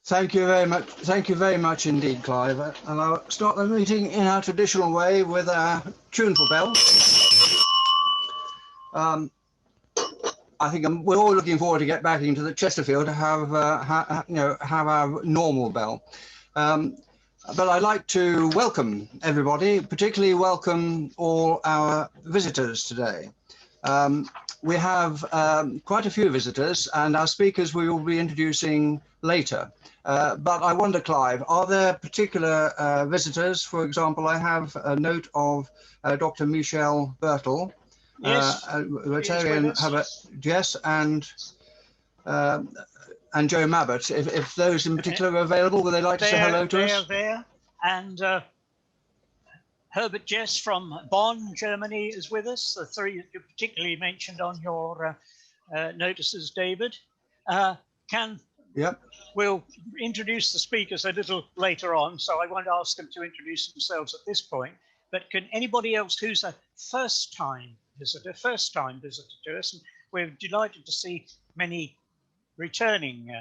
Thank you very much. Thank you very much indeed, Clive. And I'll start the meeting in our traditional way with our tuneful bell. I think we're all looking forward to get back into the Chesterfield to have our normal bell. But I'd like to welcome everybody, particularly welcome all our visitors today. We have quite a few visitors, and our speakers we will be introducing later. But I wonder, Clive, are there particular visitors? For example, I have a note of Dr. Michelle Bertel, yes, Rotarian, yes, and Joe Mabbott. If those in particular are available, would they like to say hello to us? They are there, and Herbert Jess from Bonn, Germany, is with us. The three that you particularly mentioned on your notices, David. Yep. We'll introduce the speakers a little later on, so I won't ask them to introduce themselves at this point. But can anybody else who's a first-time visitor to us, and we're delighted to see many returning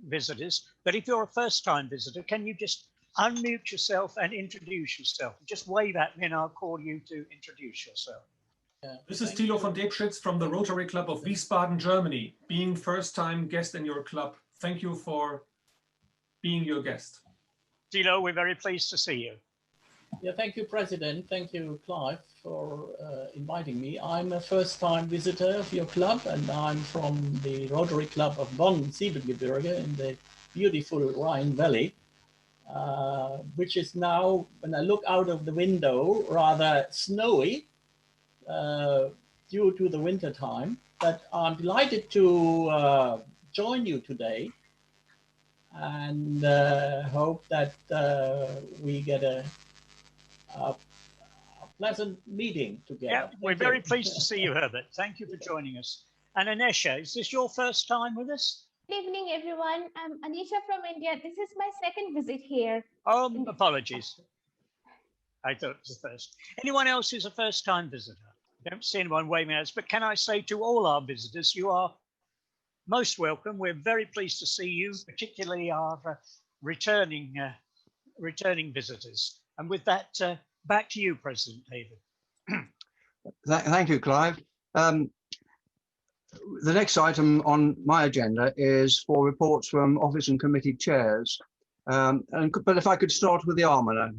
visitors. But if you're a first-time visitor, can you just unmute yourself and introduce yourself? Just wave at me and I'll call you to introduce yourself. This is Thilo von Debschitz from the Rotary Club of Wiesbaden, Germany. Being first-time guest in your club, thank you for being your guest. Thilo, we're very pleased to see you. Yeah, thank you, President. Thank you, Clive, for inviting me. I'm a first-time visitor of your club, and I'm from the Rotary Club of Bonn, Siebengebirge, in the beautiful Rhine Valley, which is now, when I look out of the window, rather snowy due to the winter time. But I'm delighted to join you today, and hope that we get a pleasant meeting together. Yeah, we're very pleased to see you, Herbert. Thank you for joining us. And Anisha, is this your first time with us? Good evening, everyone. I'm Anisha from India. This is my second visit here. Oh, apologies. I thought it was the first. Anyone else who's a first-time visitor? I don't see anyone waving at us, but can I say to all our visitors, you are most welcome. We're very pleased to see you, particularly our returning visitors. And with that, back to you, President David. Thank you, Clive. The next item on my agenda is for reports from office and committee chairs. But if I could start with the almoner,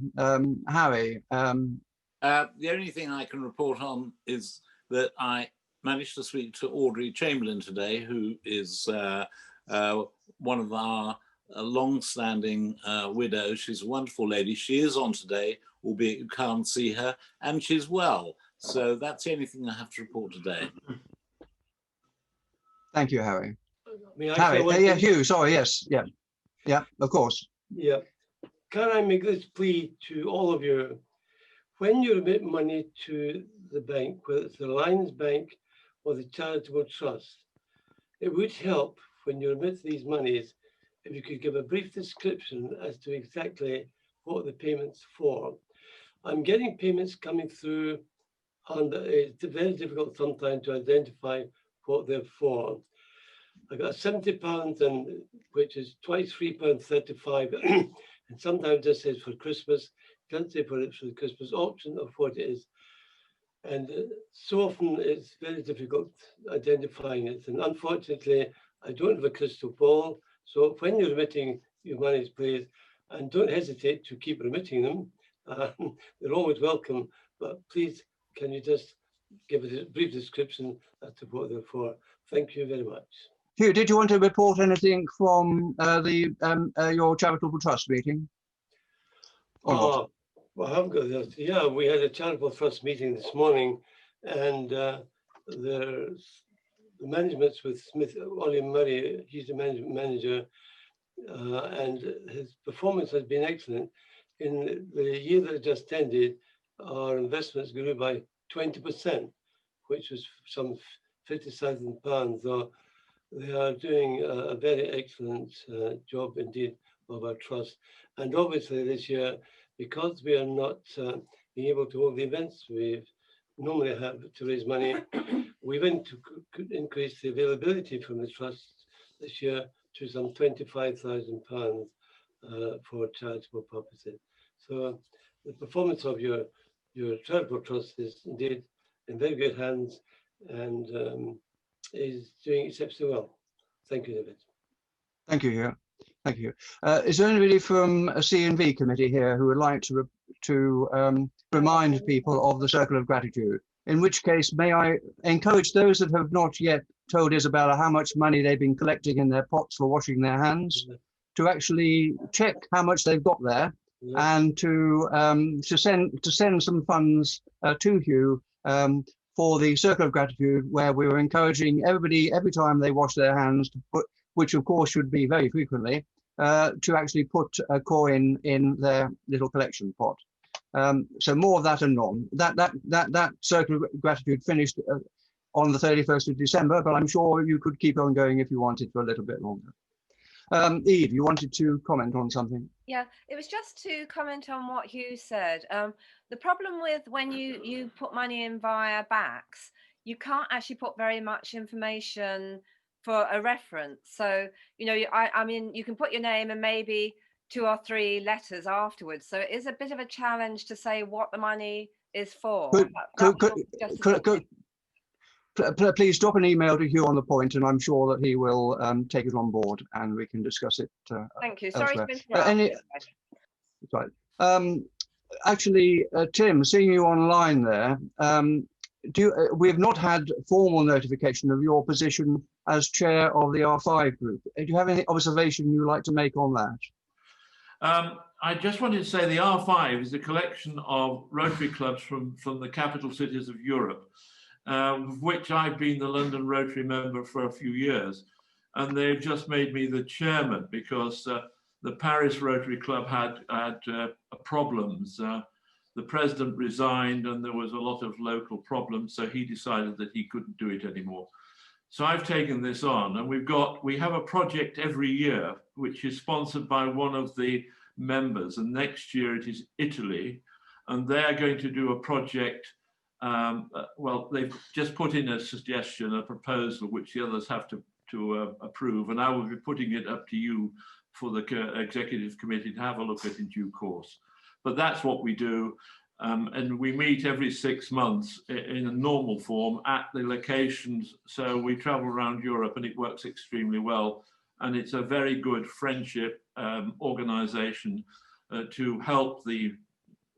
Harry. The only thing I can report on is that I managed to speak to Audrey Chamberlain today, who is one of our long-standing widows. She's a wonderful lady. She is on today, albeit you can't see her, and she's well. So that's the only thing I have to report today. Thank you, Harry. Harry, yeah, Hugh, sorry, yes, yeah, of course. Yeah. Can I make this plea to all of you? When you remit money to the bank, whether it's the Lions Bank or the Charitable Trust, it would help when you remit these monies if you could give a brief description as to exactly what the payment's for. I'm getting payments coming through, and it's very difficult sometimes to identify what they're for. I got £70, and which is £23.35, and sometimes this says for Christmas. Can't say for it's for the Christmas auction of what it is. And so often it's very difficult identifying it. And unfortunately, I don't have a crystal ball. So when you're remitting your monies, please, and don't hesitate to keep remitting them. They're always welcome, but please, can you just give a brief description as to what they're for? Thank you very much. Hugh, did you want to report anything from your charitable trust meeting? Well, I haven't got this. Yeah, we had a charitable trust meeting this morning, and the management's with Ollie Murray. He's the management manager, and his performance has been excellent. In the year that just ended, our investments grew by 20%, which was some £50,000. So they are doing a very excellent job indeed of our trust. And obviously this year, because we are not being able to hold the events we normally have to raise money, we went to increase the availability from the trust this year to some £25,000 for charitable purposes. So the performance of your charitable trust is indeed in very good hands and is doing exceptionally well. Thank you, David. Thank you, Hugh. Thank you. Is there anybody from a C&V committee here who would like to remind people of the Circle of Gratitude? In which case, may I encourage those that have not yet told Isabella how much money they've been collecting in their pots for washing their hands, to actually check how much they've got there, and to send some funds to Hugh for the Circle of Gratitude, where we were encouraging everybody every time they wash their hands to put, which of course should be very frequently, to actually put a coin in their little collection pot. So more of that anon. That Circle of Gratitude finished on the 31st of December, but I'm sure you could keep on going if you wanted for a little bit longer. Eve, you wanted to comment on something? Yeah, it was just to comment on what Hugh said. The problem with when you put money in via backs, you can't actually put very much information for a reference. So, you know, I mean, you can put your name and maybe 2 or 3 letters afterwards. So it is a bit of a challenge to say what the money is for. Please drop an email to Hugh on the point, and I'm sure that he will take it on board, and we can discuss it. Thank you. Sorry elsewhere. to interrupt. Right. Actually, Tim, seeing you online there, we have not had formal notification of your position as chair of the R5 group. Do you have any observation you'd like to make on that? I just wanted to say the R5 is a collection of Rotary clubs from the capital cities of Europe, of which I've been the London Rotary member for a few years. And they've just made me the chairman because the Paris Rotary Club had problems. The president resigned and there was a lot of local problems, so he decided that he couldn't do it anymore. So I've taken this on, and we have a project every year which is sponsored by one of the members, and next year it is Italy, and they're going to do a project. Well, they've just put in a suggestion, a proposal, which the others have to approve, and I will be putting it up to you for the executive committee to have a look at in due course. But that's what we do. And we meet every 6 months in a normal form at the locations. So we travel around Europe and it works extremely well. And it's a very good friendship organization to help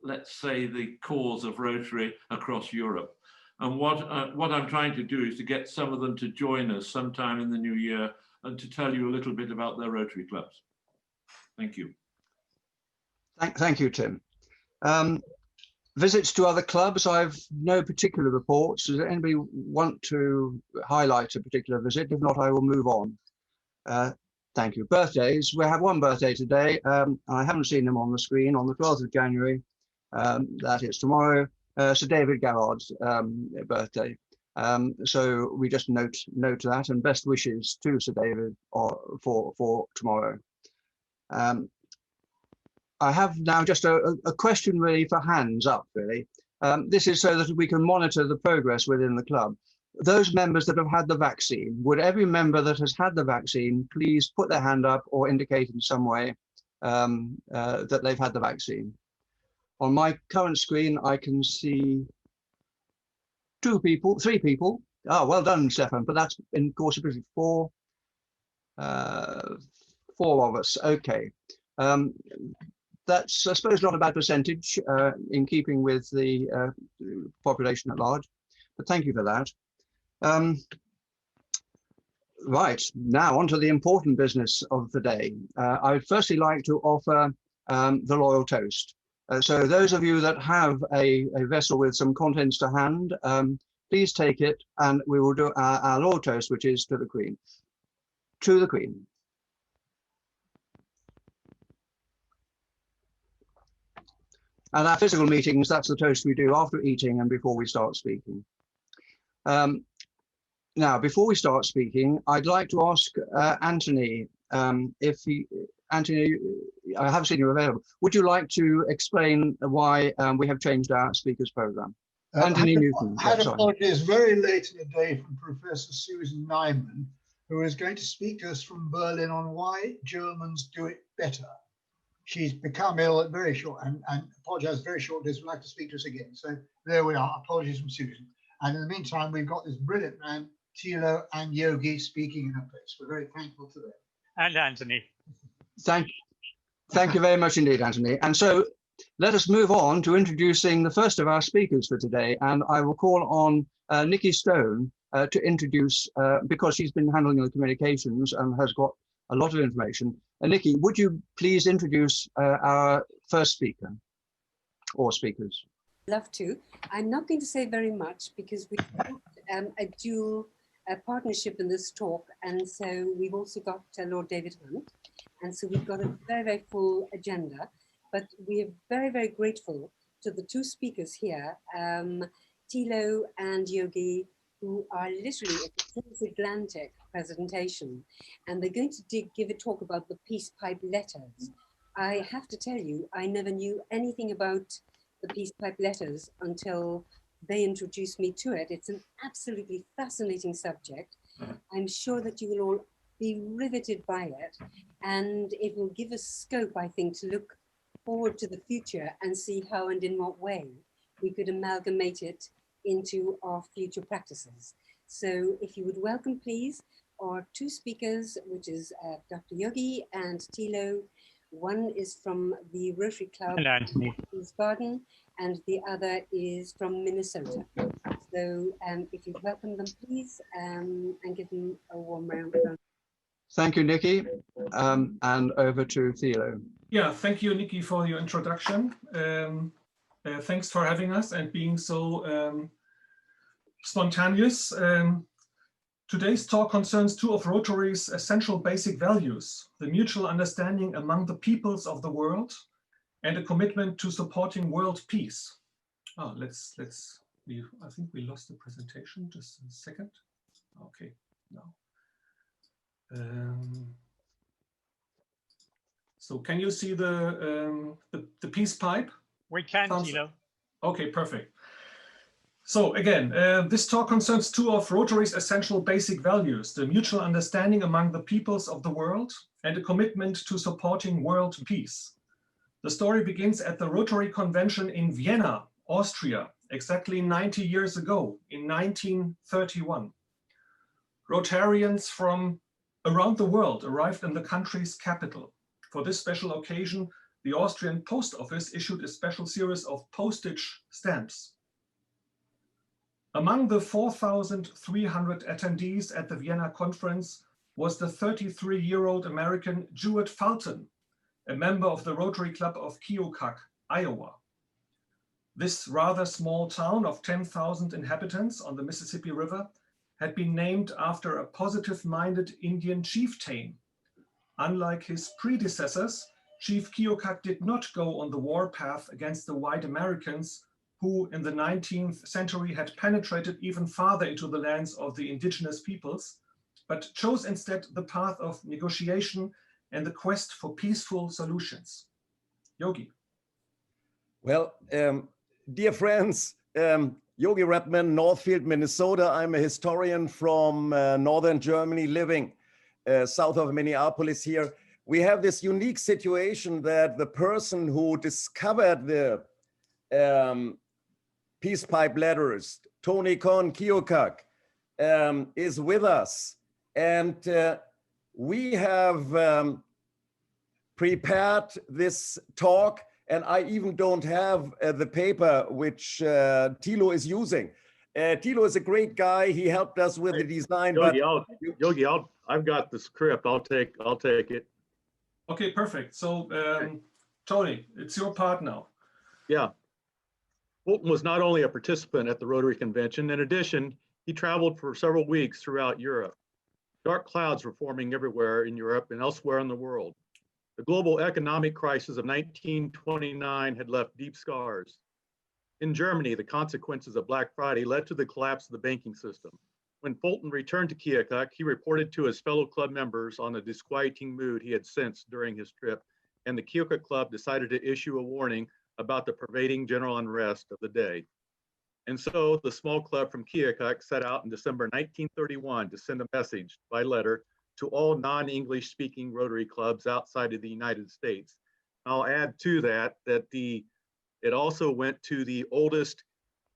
let's say, the cause of Rotary across Europe. And what I'm trying to do is to get some of them to join us sometime in the new year and to tell you a little bit about their Rotary clubs. Thank you. Thank you, Tim. Visits to other clubs, I've no particular reports. Does anybody want to highlight a particular visit? If not, I will move on. Thank you. Birthdays, we have one birthday today. I haven't seen him on the screen. On the 12th of January, that is tomorrow, Sir David Garrard's birthday. So we just note that, and best wishes to Sir David for tomorrow. I have now just a question really for hands up, really. This is so that we can monitor the progress within the club. Those members that have had the vaccine, would every member that has had the vaccine please put their hand up or indicate in some way that they've had the vaccine? On my current screen, I can see 3 people. Oh, well done, Stefan, but that's in course of 4 of us, okay. That's, I suppose, not a bad percentage in keeping with the population at large, but thank you for that. Right, now on to the important business of the day. I would firstly like to offer the Loyal Toast. So those of you that have a vessel with some contents to hand, please take it and we will do our Loyal Toast, which is to the Queen. To the Queen. At our physical meetings, that's the toast we do after eating and before we start speaking. Now, before we start speaking, I'd like to ask Anthony, Anthony, I have seen you available. Would you like to explain why we have changed our speakers program? Anthony Newton. I had apologies very late in the day from Professor Susan Nyman, who is going to speak to us from Berlin on why Germans do it better. She's become ill at very short and apologise very short notice. Would like to speak to us again. So there we are. Apologies from Susan. And in the meantime, we've got this brilliant man, Thilo and Yogi, speaking in her place. We're very thankful to them. And Anthony. Thank you very much indeed, Anthony. And so let us move on to introducing the first of our speakers for today. And I will call on Nikki Stone to introduce, because she's been handling the communications and has got a lot of information. Nikki, would you please introduce our first speaker or speakers? Love to. I'm not going to say very much because we've got a dual partnership in this talk. And so we've also got Lord David Hunt. And so we've got a very, very full agenda. But we are very, very grateful to the two speakers here, Thilo and Yogi, who are literally at the transatlantic presentation. And they're going to give a talk about the peace pipe letters. I have to tell you, I never knew anything about the peace pipe letters until they introduced me to it. It's an absolutely fascinating subject. I'm sure that you will all be riveted by it, and it will give us scope, I think, to look forward to the future and see how and in what way we could amalgamate it into our future practices. So if you would welcome, please, our two speakers, which is Dr. Yogi and Thilo. One is from the Rotary Club in Wiesbaden, and the other is from Minnesota. So if you'd welcome them, please, and give them a warm round. Thank you, Nikki. And over to Thilo. Yeah, thank you, Nikki, for your introduction. Thanks for having us and being so spontaneous. Today's talk concerns two of Rotary's essential basic values: the mutual understanding among the peoples of the world and a commitment to supporting world peace. Oh, I think we lost the presentation. Just a second. Okay, now. So can you see the peace pipe? We can, Thilo. Okay, perfect. So again, this talk concerns two of Rotary's essential basic values: the mutual understanding among the peoples of the world and a commitment to supporting world peace. The story begins at the Rotary Convention in Vienna, Austria, exactly 90 years ago, in 1931. Rotarians from around the world arrived in the country's capital. For this special occasion, the Austrian Post Office issued a special series of postage stamps. Among the 4,300 attendees at the Vienna conference was the 33-year-old American Jewett Fulton, a member of the Rotary Club of Keokuk, Iowa. This rather small town of 10,000 inhabitants on the Mississippi River had been named after a positive-minded Indian chieftain. Unlike his predecessors, Chief Keokuk did not go on the warpath against the white Americans, who in the 19th century had penetrated even farther into the lands of the indigenous peoples, but chose instead the path of negotiation and the quest for peaceful solutions. Yogi. Well, dear friends, Yogi Reppmann, Northfield, Minnesota. I'm a historian from northern Germany, living south of Minneapolis here. We have this unique situation that the person who discovered the peace pipe letters, Tony Conn, Keokuk, is with us. And we have prepared this talk, and I even don't have the paper which Thilo is using. Thilo is a great guy. He helped us with the design. Yogi, I've got the script. I'll take it. Okay, perfect. So, Tony, it's your part now. Yeah. Fulton was not only a participant at the Rotary Convention. In addition, he traveled for several weeks throughout Europe. Dark clouds were forming everywhere in Europe and elsewhere in the world. The global economic crisis of 1929 had left deep scars. In Germany, the consequences of Black Friday led to the collapse of the banking system. When Fulton returned to Keokuk, he reported to his fellow club members on the disquieting mood he had sensed during his trip, and the Keokuk Club decided to issue a warning about the pervading general unrest of the day. And so the small club from Keokuk set out in December 1931 to send a message by letter to all non-English speaking Rotary clubs outside of the United States. I'll add to that it also went to the oldest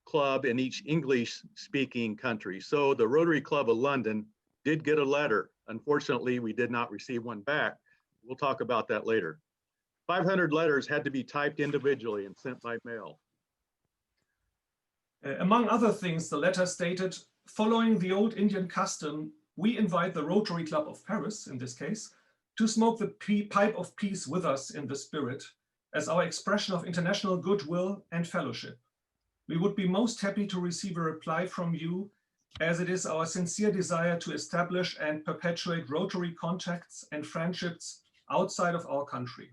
club in each English speaking country. So the Rotary Club of London did get a letter. Unfortunately, we did not receive one back. We'll talk about that later. 500 letters had to be typed individually and sent by mail. Among other things, the letter stated, following the old Indian custom, we invite the Rotary Club of Paris, in this case, to smoke the pipe of peace with us in the spirit as our expression of international goodwill and fellowship. We would be most happy to receive a reply from you, as it is our sincere desire to establish and perpetuate Rotary contacts and friendships outside of our country.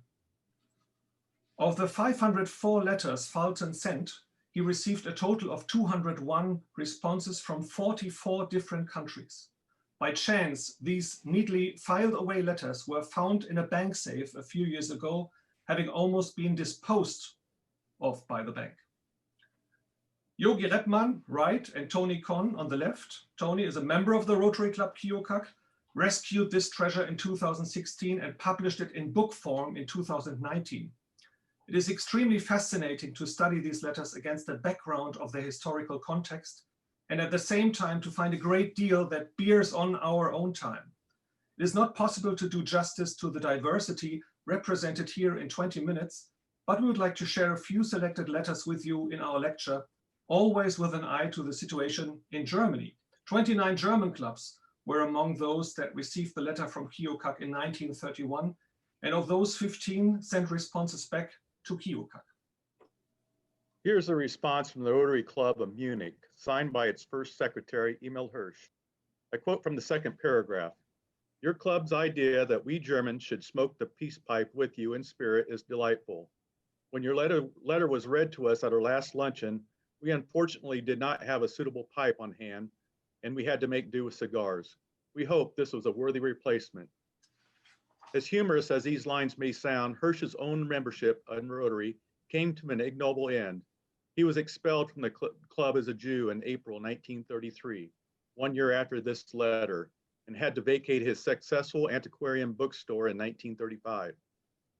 Of the 504 letters Fulton sent, he received a total of 201 responses from 44 different countries. By chance, these neatly filed away letters were found in a bank safe a few years ago, having almost been disposed of by the bank. Yogi Reppmann, right, and Tony Conn on the left. Tony is a member of the Rotary Club Keokuk, rescued this treasure in 2016 and published it in book form in 2019. It is extremely fascinating to study these letters against the background of their historical context, and at the same time to find a great deal that bears on our own time. It is not possible to do justice to the diversity represented here in 20 minutes, but we would like to share a few selected letters with you in our lecture, always with an eye to the situation in Germany. 29 German clubs were among those that received the letter from Keokuk in 1931, and of those 15 sent responses back to Keokuk. Here's a response from the Rotary Club of Munich, signed by its first secretary, Emil Hirsch. I quote from the second paragraph. Your club's idea that we Germans should smoke the peace pipe with you in spirit is delightful. When your letter was read to us at our last luncheon, we unfortunately did not have a suitable pipe on hand, and we had to make do with cigars. We hope this was a worthy replacement. As humorous as these lines may sound, Hirsch's own membership in Rotary came to an ignoble end. He was expelled from the club as a Jew in April 1933, 1 year after this letter, and had to vacate his successful antiquarian bookstore in 1935.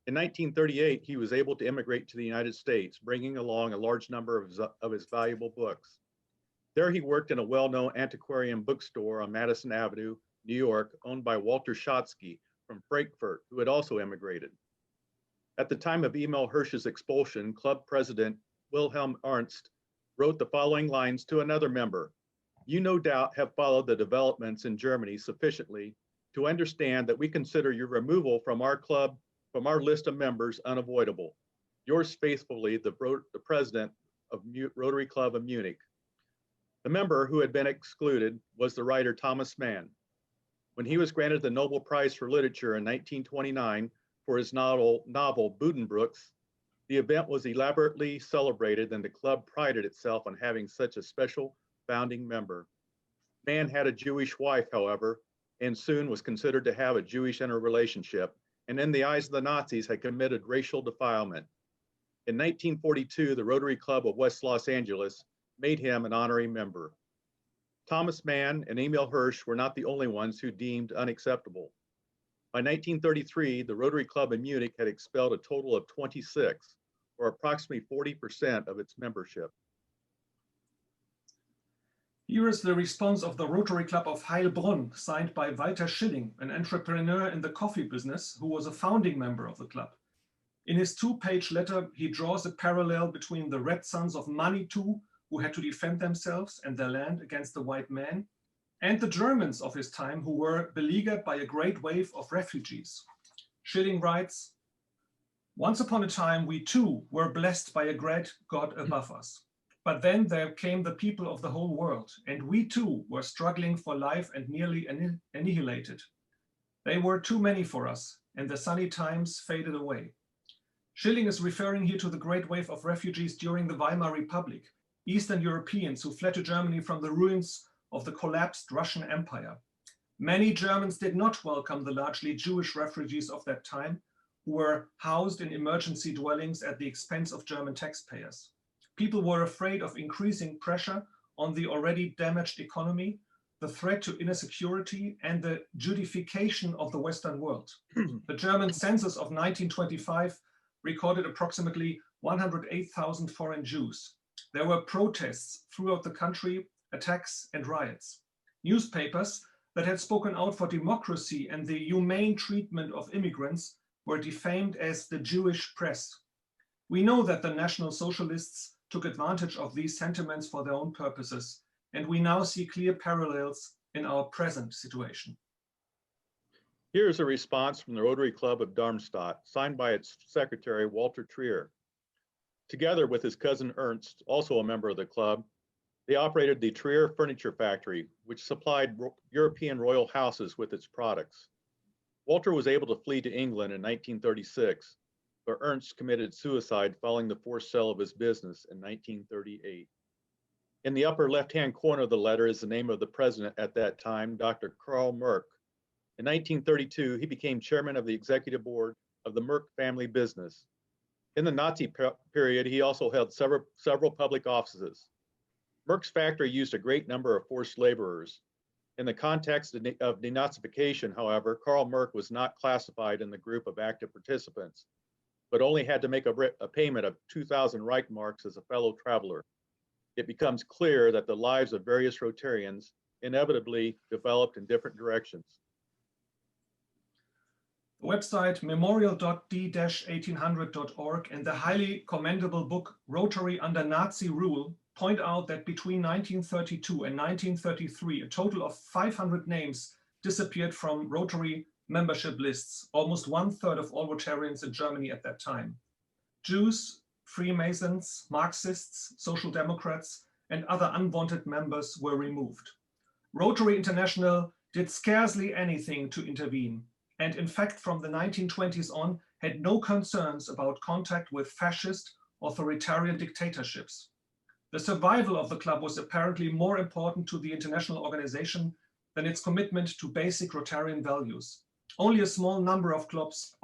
In 1938, he was able to immigrate to the United States, bringing along a large number of his valuable books. There he worked in a well-known antiquarian bookstore on Madison Avenue, New York, owned by Walter Schottky from Frankfurt, who had also immigrated. At the time of Emil Hirsch's expulsion, club president Wilhelm Ernst wrote the following lines to another member. You no doubt have followed the developments in Germany sufficiently to understand that we consider your removal from our club, from our list of members, unavoidable. Yours faithfully, the president of Rotary Club of Munich. The member who had been excluded was the writer Thomas Mann. When he was granted the Nobel Prize for Literature in 1929 for his novel Buddenbrooks, the event was elaborately celebrated, and the club prided itself on having such a special founding member. Mann had a Jewish wife, however, and soon was considered to have a Jewish interrelationship, and in the eyes of the Nazis had committed racial defilement. In 1942, the Rotary Club of West Los Angeles made him an honorary member. Thomas Mann and Emil Hirsch were not the only ones who deemed unacceptable. By 1933, the Rotary Club in Munich had expelled a total of 26, or approximately 40% of its membership. Here is the response of the Rotary Club of Heilbronn, signed by Walter Schilling, an entrepreneur in the coffee business who was a founding member of the club. In his two-page letter, he draws a parallel between the Red Sons of Manitou, who had to defend themselves and their land against the white man, and the Germans of his time, who were beleaguered by a great wave of refugees. Schilling writes, once upon a time, we too were blessed by a great God above us. But then there came the people of the whole world, and we too were struggling for life and nearly annihilated. They were too many for us, and the sunny times faded away. Schilling is referring here to the great wave of refugees during the Weimar Republic, Eastern Europeans who fled to Germany from the ruins of the collapsed Russian Empire. Many Germans did not welcome the largely Jewish refugees of that time, who were housed in emergency dwellings at the expense of German taxpayers. People were afraid of increasing pressure on the already damaged economy, the threat to inner security, and the Judification of the Western world. The German census of 1925 recorded approximately 108,000 foreign Jews. There were protests throughout the country, attacks and riots. Newspapers that had spoken out for democracy and the humane treatment of immigrants were defamed as the Jewish press. We know that the National Socialists took advantage of these sentiments for their own purposes, and we now see clear parallels in our present situation. Here's a response from the Rotary Club of Darmstadt, signed by its secretary, Walter Trier. Together with his cousin Ernst, also a member of the club, they operated the Trier Furniture Factory, which supplied European royal houses with its products. Walter was able to flee to England in 1936, but Ernst committed suicide following the forced sale of his business in 1938. In the upper left-hand corner of the letter is the name of the president at that time, Dr. Karl Merck. In 1932, he became chairman of the executive board of the Merck family business. In the Nazi period, he also held several public offices. Merck's factory used a great number of forced laborers. In the context of denazification, however, Karl Merck was not classified in the group of active participants, but only had to make a payment of 2,000 Reichmarks as a fellow traveler. It becomes clear that the lives of various Rotarians inevitably developed in different directions. The website memorial.d-1800.org and the highly commendable book Rotary Under Nazi Rule point out that between 1932 and 1933, a total of 500 names disappeared from Rotary membership lists, almost 1/3 of all Rotarians in Germany at that time. Jews, Freemasons, Marxists, Social Democrats, and other unwanted members were removed. Rotary International did scarcely anything to intervene, and in fact, from the 1920s on, had no concerns about contact with fascist, authoritarian dictatorships. The survival of the club was apparently more important to the international organization than its commitment to basic Rotarian values. Only a small number of clubs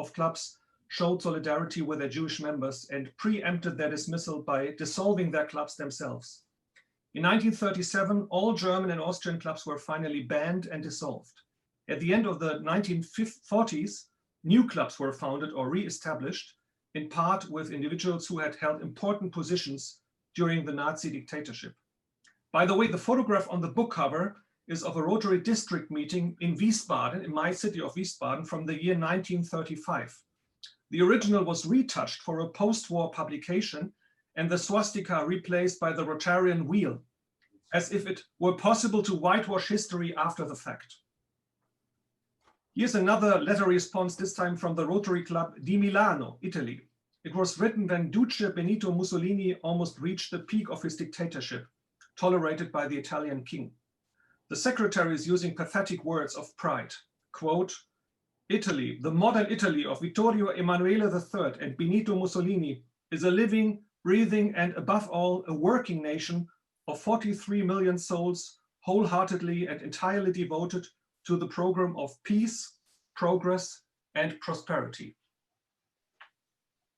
showed solidarity with their Jewish members and preempted their dismissal by dissolving their clubs themselves. In 1937, all German and Austrian clubs were finally banned and dissolved. At the end of the 1940s, new clubs were founded or re-established, in part with individuals who had held important positions during the Nazi dictatorship. By the way, the photograph on the book cover is of a Rotary district meeting in Wiesbaden, in my city of Wiesbaden, from the year 1935. The original was retouched for a post-war publication and the swastika replaced by the Rotarian wheel, as if it were possible to whitewash history after the fact. Here's another letter response, this time from the Rotary Club di Milano, Italy. It was written when Duce Benito Mussolini almost reached the peak of his dictatorship, tolerated by the Italian king. The secretary is using pathetic words of pride. Quote, Italy, the modern Italy of Vittorio Emanuele III and Benito Mussolini, is a living, breathing, and above all, a working nation of 43 million souls, wholeheartedly and entirely devoted to the program of peace, progress, and prosperity.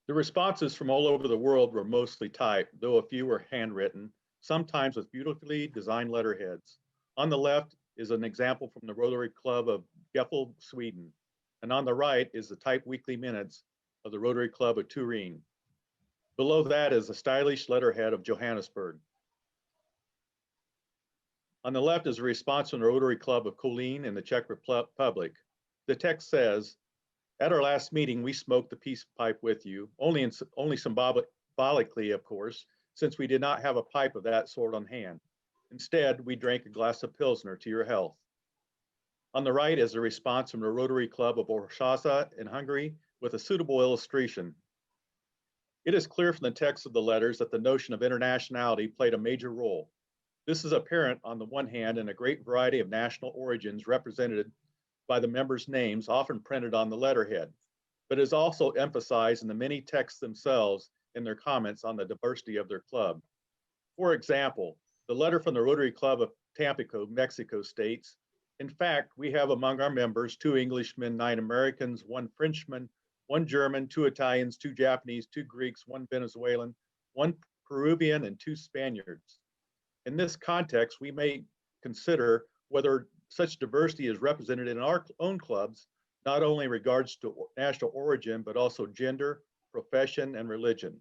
The responses from all over the world were mostly typed, though a few were handwritten, sometimes with beautifully designed letterheads. On the left is an example from the Rotary Club of Gefle, Sweden, and on the right is the typed weekly minutes of the Rotary Club of Turin. Below that is a stylish letterhead of Johannesburg. On the left is a response from the Rotary Club of Kolín in the Czech Republic. The text says, at our last meeting, we smoked the peace pipe with you, only symbolically, of course, since we did not have a pipe of that sort on hand. Instead, we drank a glass of Pilsner to your health. On the right is a response from the Rotary Club of Orszásza in Hungary with a suitable illustration. It is clear from the text of the letters that the notion of internationality played a major role. This is apparent on the one hand in a great variety of national origins represented by the members' names, often printed on the letterhead, but is also emphasized in the many texts themselves in their comments on the diversity of their club. For example, the letter from the Rotary Club of Tampico, Mexico states, in fact, we have among our members 2 Englishmen, 9 Americans, 1 Frenchman, 1 German, 2 Italians, 2 Japanese, 2 Greeks, 1 Venezuelan, 1 Peruvian, and 2 Spaniards. In this context, we may consider whether such diversity is represented in our own clubs, not only in regards to national origin, but also gender, profession, and religion.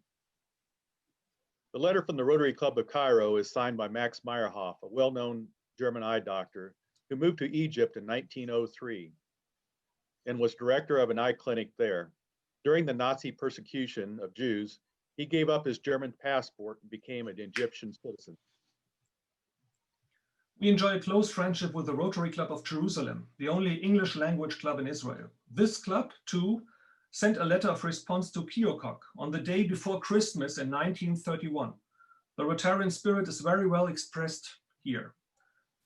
The letter from the Rotary Club of Cairo is signed by Max Meyerhoff, a well-known German eye doctor who moved to Egypt in 1903 and was director of an eye clinic there. During the Nazi persecution of Jews, he gave up his German passport and became an Egyptian citizen. We enjoy a close friendship with the Rotary Club of Jerusalem, the only English language club in Israel. This club, too, sent a letter of response to Keokuk on the day before Christmas in 1931. The Rotarian spirit is very well expressed here.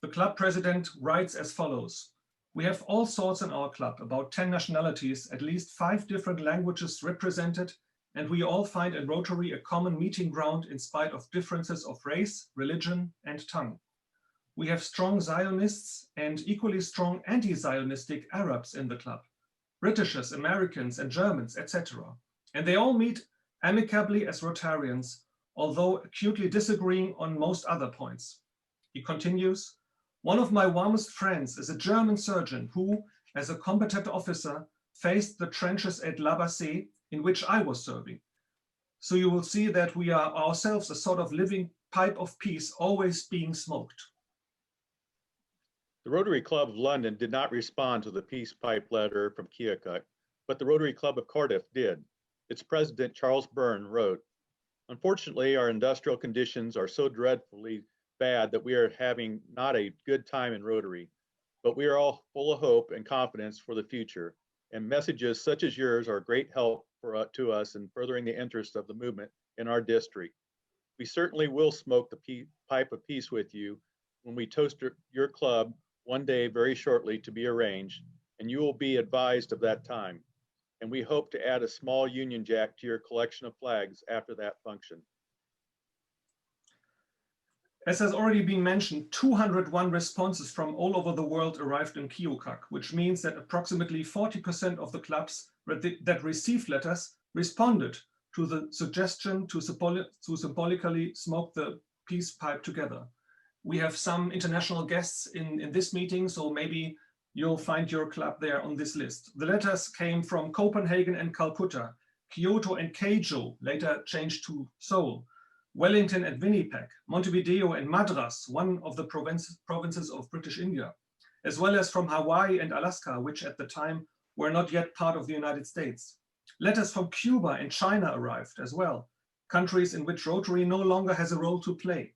The club president writes as follows: "We have all sorts in our club, about 10 nationalities, at least 5 different languages represented, and we all find in Rotary a common meeting ground in spite of differences of race, religion, and tongue. We have strong Zionists and equally strong anti-Zionistic Arabs in the club, Britishers, Americans, and Germans, etc. And they all meet amicably as Rotarians, although acutely disagreeing on most other points." He continues, "One of my warmest friends is a German surgeon who, as a combatant officer, faced the trenches at La Bassée, in which I was serving. So you will see that we are ourselves a sort of living pipe of peace, always being smoked." The Rotary Club of London did not respond to the peace pipe letter from Keokuk, but the Rotary Club of Cardiff did. Its president, Charles Byrne, wrote, "Unfortunately, our industrial conditions are so dreadfully bad that we are having not a good time in Rotary, but we are all full of hope and confidence for the future, and messages such as yours are a great help to us in furthering the interests of the movement in our district. We certainly will smoke the pipe of peace with you when we toast your club one day very shortly to be arranged, and you will be advised of that time. And we hope to add a small Union Jack to your collection of flags after that function." As has already been mentioned, 201 responses from all over the world arrived in Keokuk, which means that approximately 40% of the clubs that received letters responded to the suggestion to symbolically smoke the peace pipe together. We have some international guests in this meeting, so maybe you'll find your club there on this list. The letters came from Copenhagen and Calcutta, Kyoto and Keijo, later changed to Seoul, Wellington and Winnipeg, Montevideo and Madras, one of the provinces of British India, as well as from Hawaii and Alaska, which at the time were not yet part of the United States. Letters from Cuba and China arrived as well, countries in which Rotary no longer has a role to play.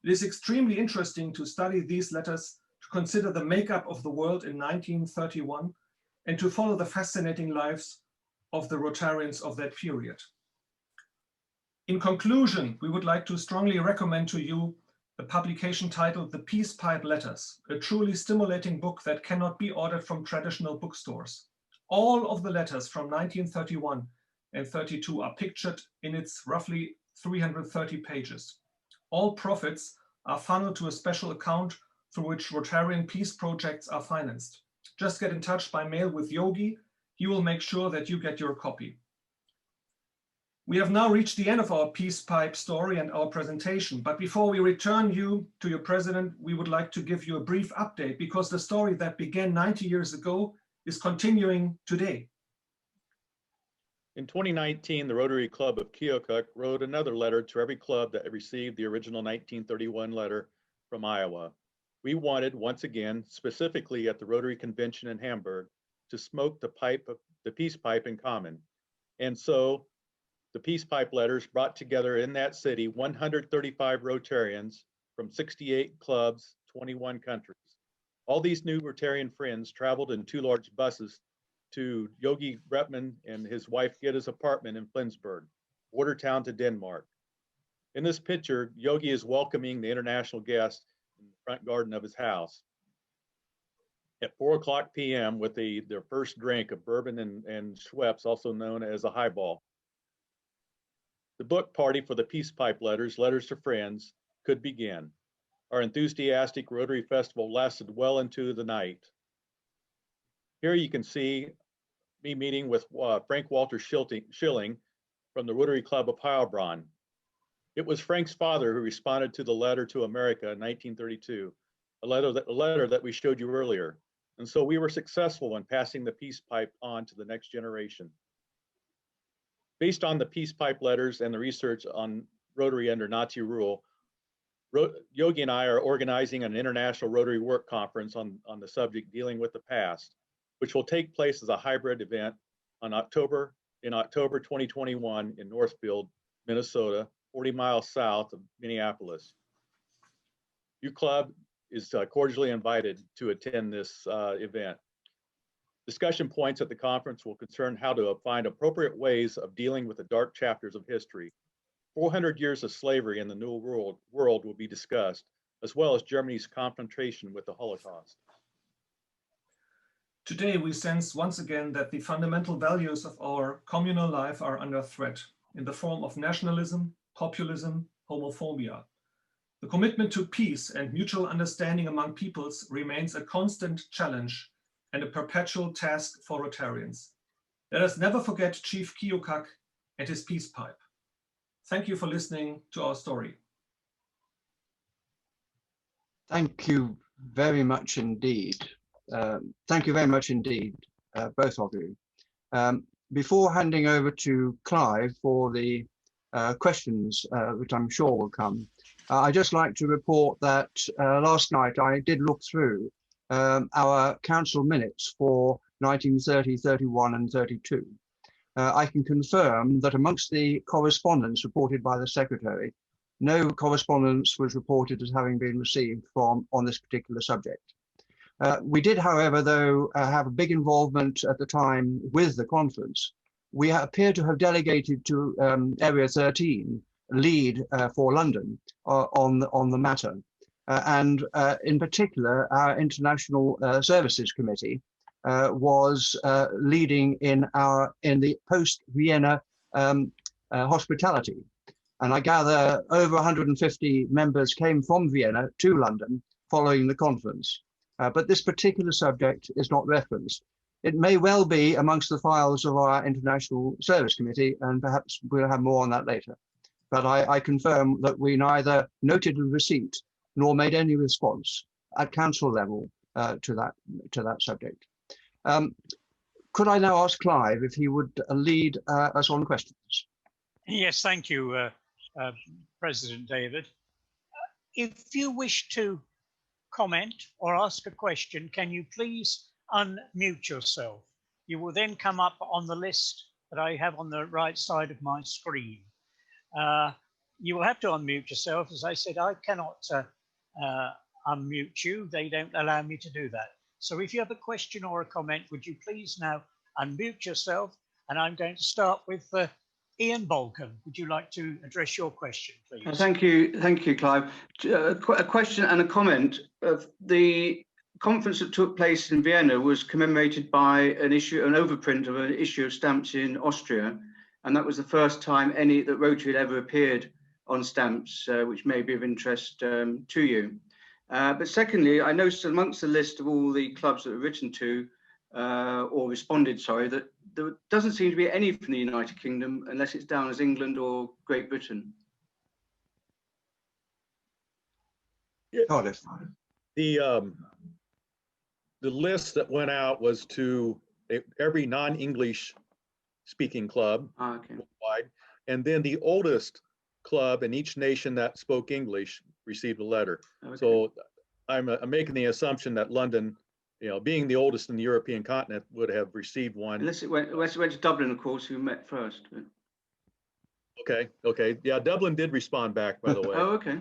It is extremely interesting to study these letters, to consider the makeup of the world in 1931, and to follow the fascinating lives of the Rotarians of that period. In conclusion, we would like to strongly recommend to you a publication titled The Peace Pipe Letters, a truly stimulating book that cannot be ordered from traditional bookstores. All of the letters from 1931 and 32 are pictured in its roughly 330 pages. All profits are funneled to a special account through which Rotarian peace projects are financed. Just get in touch by mail with Yogi. He will make sure that you get your copy. We have now reached the end of our peace pipe story and our presentation, but before we return you to your president, we would like to give you a brief update because the story that began 90 years ago is continuing today. In 2019, the Rotary Club of Keokuk wrote another letter to every club that received the original 1931 letter from Iowa. We wanted, once again, specifically at the Rotary Convention in Hamburg, to smoke the peace pipe in common. And so the peace pipe letters brought together in that city 135 Rotarians from 68 clubs, 21 countries. All these new Rotarian friends traveled in 2 large buses to Yogi Reppmann and his wife Gitta's apartment in Flensburg, border town to Denmark. In this picture, Yogi is welcoming the international guest in the front garden of his house. At 4:00 p.m. with their first drink of bourbon and Schweppes, also known as a highball. The book party for the peace pipe letters, Letters to Friends, could begin. Our enthusiastic Rotary Festival lasted well into the night. Here you can see me meeting with Frank Walter Schilling from the Rotary Club of Heilbronn. It was Frank's father who responded to the letter to America in 1932, a letter that we showed you earlier. And so we were successful in passing the peace pipe on to the next generation. Based on the peace pipe letters and the research on Rotary under Nazi rule, Yogi and I are organizing an international Rotary work conference on the subject dealing with the past, which will take place as a hybrid event in October 2021 in Northfield, Minnesota, 40 miles south of Minneapolis. Your club is cordially invited to attend this event. Discussion points at the conference will concern how to find appropriate ways of dealing with the dark chapters of history. 400 years of slavery in the New World will be discussed, as well as Germany's confrontation with the Holocaust. Today, we sense once again that the fundamental values of our communal life are under threat in the form of nationalism, populism, homophobia. The commitment to peace and mutual understanding among peoples remains a constant challenge and a perpetual task for Rotarians. Let us never forget Chief Keokuk and his peace pipe. Thank you for listening to our story. Thank you very much indeed. Thank you very much indeed, both of you. Before handing over to Clive for the questions, which I'm sure will come, I'd just like to report that last night I did look through our council minutes for 1930, 31 and 32. I can confirm that amongst the correspondence reported by the Secretary, no correspondence was reported as having been received on this particular subject. We did, however, though, have a big involvement at the time with the conference. We appear to have delegated to Area 13 lead for London on the matter. And in particular, our International Services Committee was leading in the post-Vienna hospitality. And I gather over 150 members came from Vienna to London following the conference. But this particular subject is not referenced. It may well be amongst the files of our International Service Committee, and perhaps we'll have more on that later. But I confirm that we neither noted a receipt nor made any response at council level to that subject. Could I now ask Clive if he would lead us on questions? Yes, thank you, President David. If you wish to comment or ask a question, can you please unmute yourself? You will then come up on the list that I have on the right side of my screen. You will have to unmute yourself. As I said, I cannot unmute you. They don't allow me to do that. So if you have a question or a comment, would you please now unmute yourself? And I'm going to start with Ian Balcom. Would you like to address your question, please? Thank you, Clive. A question and a comment. The conference that took place in Vienna was commemorated by an overprint of an issue of stamps in Austria, and that was the first time that Rotary had ever appeared on stamps, which may be of interest to you. But secondly, I noticed amongst the list of all the clubs that were written to or responded, sorry, that there doesn't seem to be any from the United Kingdom unless it's down as England or Great Britain. Cardiff. The list that went out was to every non-English speaking club worldwide, and then the oldest club in each nation that spoke English received a letter. Okay. So I'm making the assumption that London, being the oldest in the European continent, would have received one. Unless it went to Dublin, of course, who met first. But... Okay. Yeah, Dublin did respond back, by the way. Oh, okay.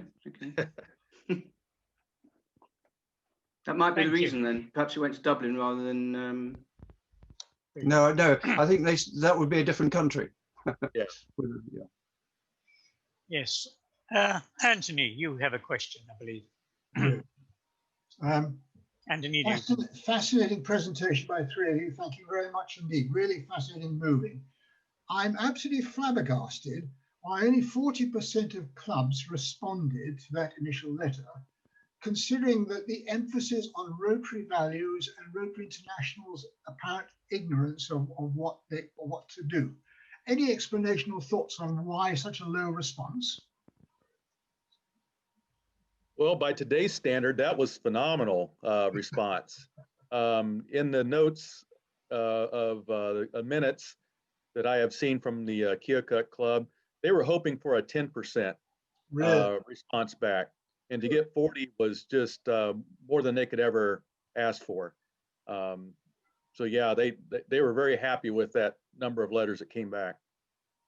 That might be the reason then. Perhaps it went to Dublin rather than... No, I think that would be a different country. Yes. Yeah. Yes. Anthony, you have a question, I believe. Anthony, fascinating presentation by three of you. Thank you very much indeed. Really fascinating, moving. I'm absolutely flabbergasted why only 40% of clubs responded to that initial letter, considering that the emphasis on Rotary values and Rotary International's apparent ignorance of what to do. Any explanation or thoughts on why such a low response? Well, by today's standard, that was phenomenal response. In the notes of minutes that I have seen from the Keokuk Club, they were hoping for a 10% response back. And to get 40 was just more than they could ever ask for. So yeah, they were very happy with that number of letters that came back.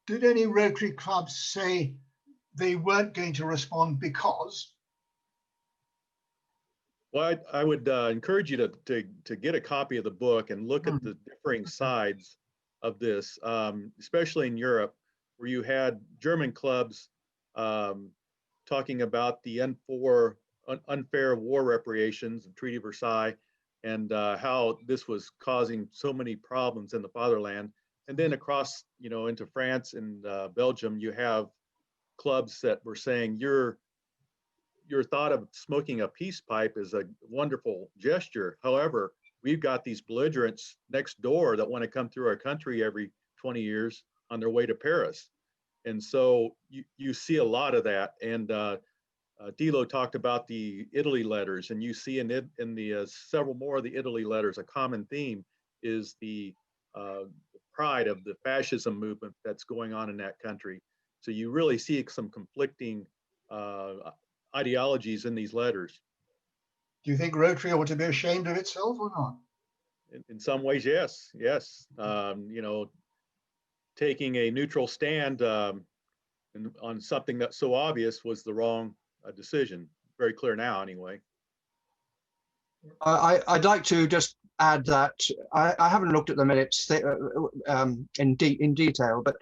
Did any Rotary clubs say they weren't going to respond because? Well, I would encourage you to get a copy of the book and look at the differing sides of this, especially in Europe, where you had German clubs talking about the unfair war reparations of Treaty of Versailles and how this was causing so many problems in the fatherland. And then across, into France and Belgium, you have clubs that were saying your thought of smoking a peace pipe is a wonderful gesture. However, we've got these belligerents next door that want to come through our country every 20 years on their way to Paris. And so you see a lot of that. And Thilo talked about the Italy letters, and you see in the several more of the Italy letters, a common theme is the pride of the fascism movement that's going on in that country. So you really see some conflicting ideologies in these letters. Do you think Rotary ought to be ashamed of itself or not? In some ways, yes. Taking a neutral stand on something that's so obvious was the wrong decision. Very clear now, anyway. I'd like to just add that I haven't looked at the minutes in detail, but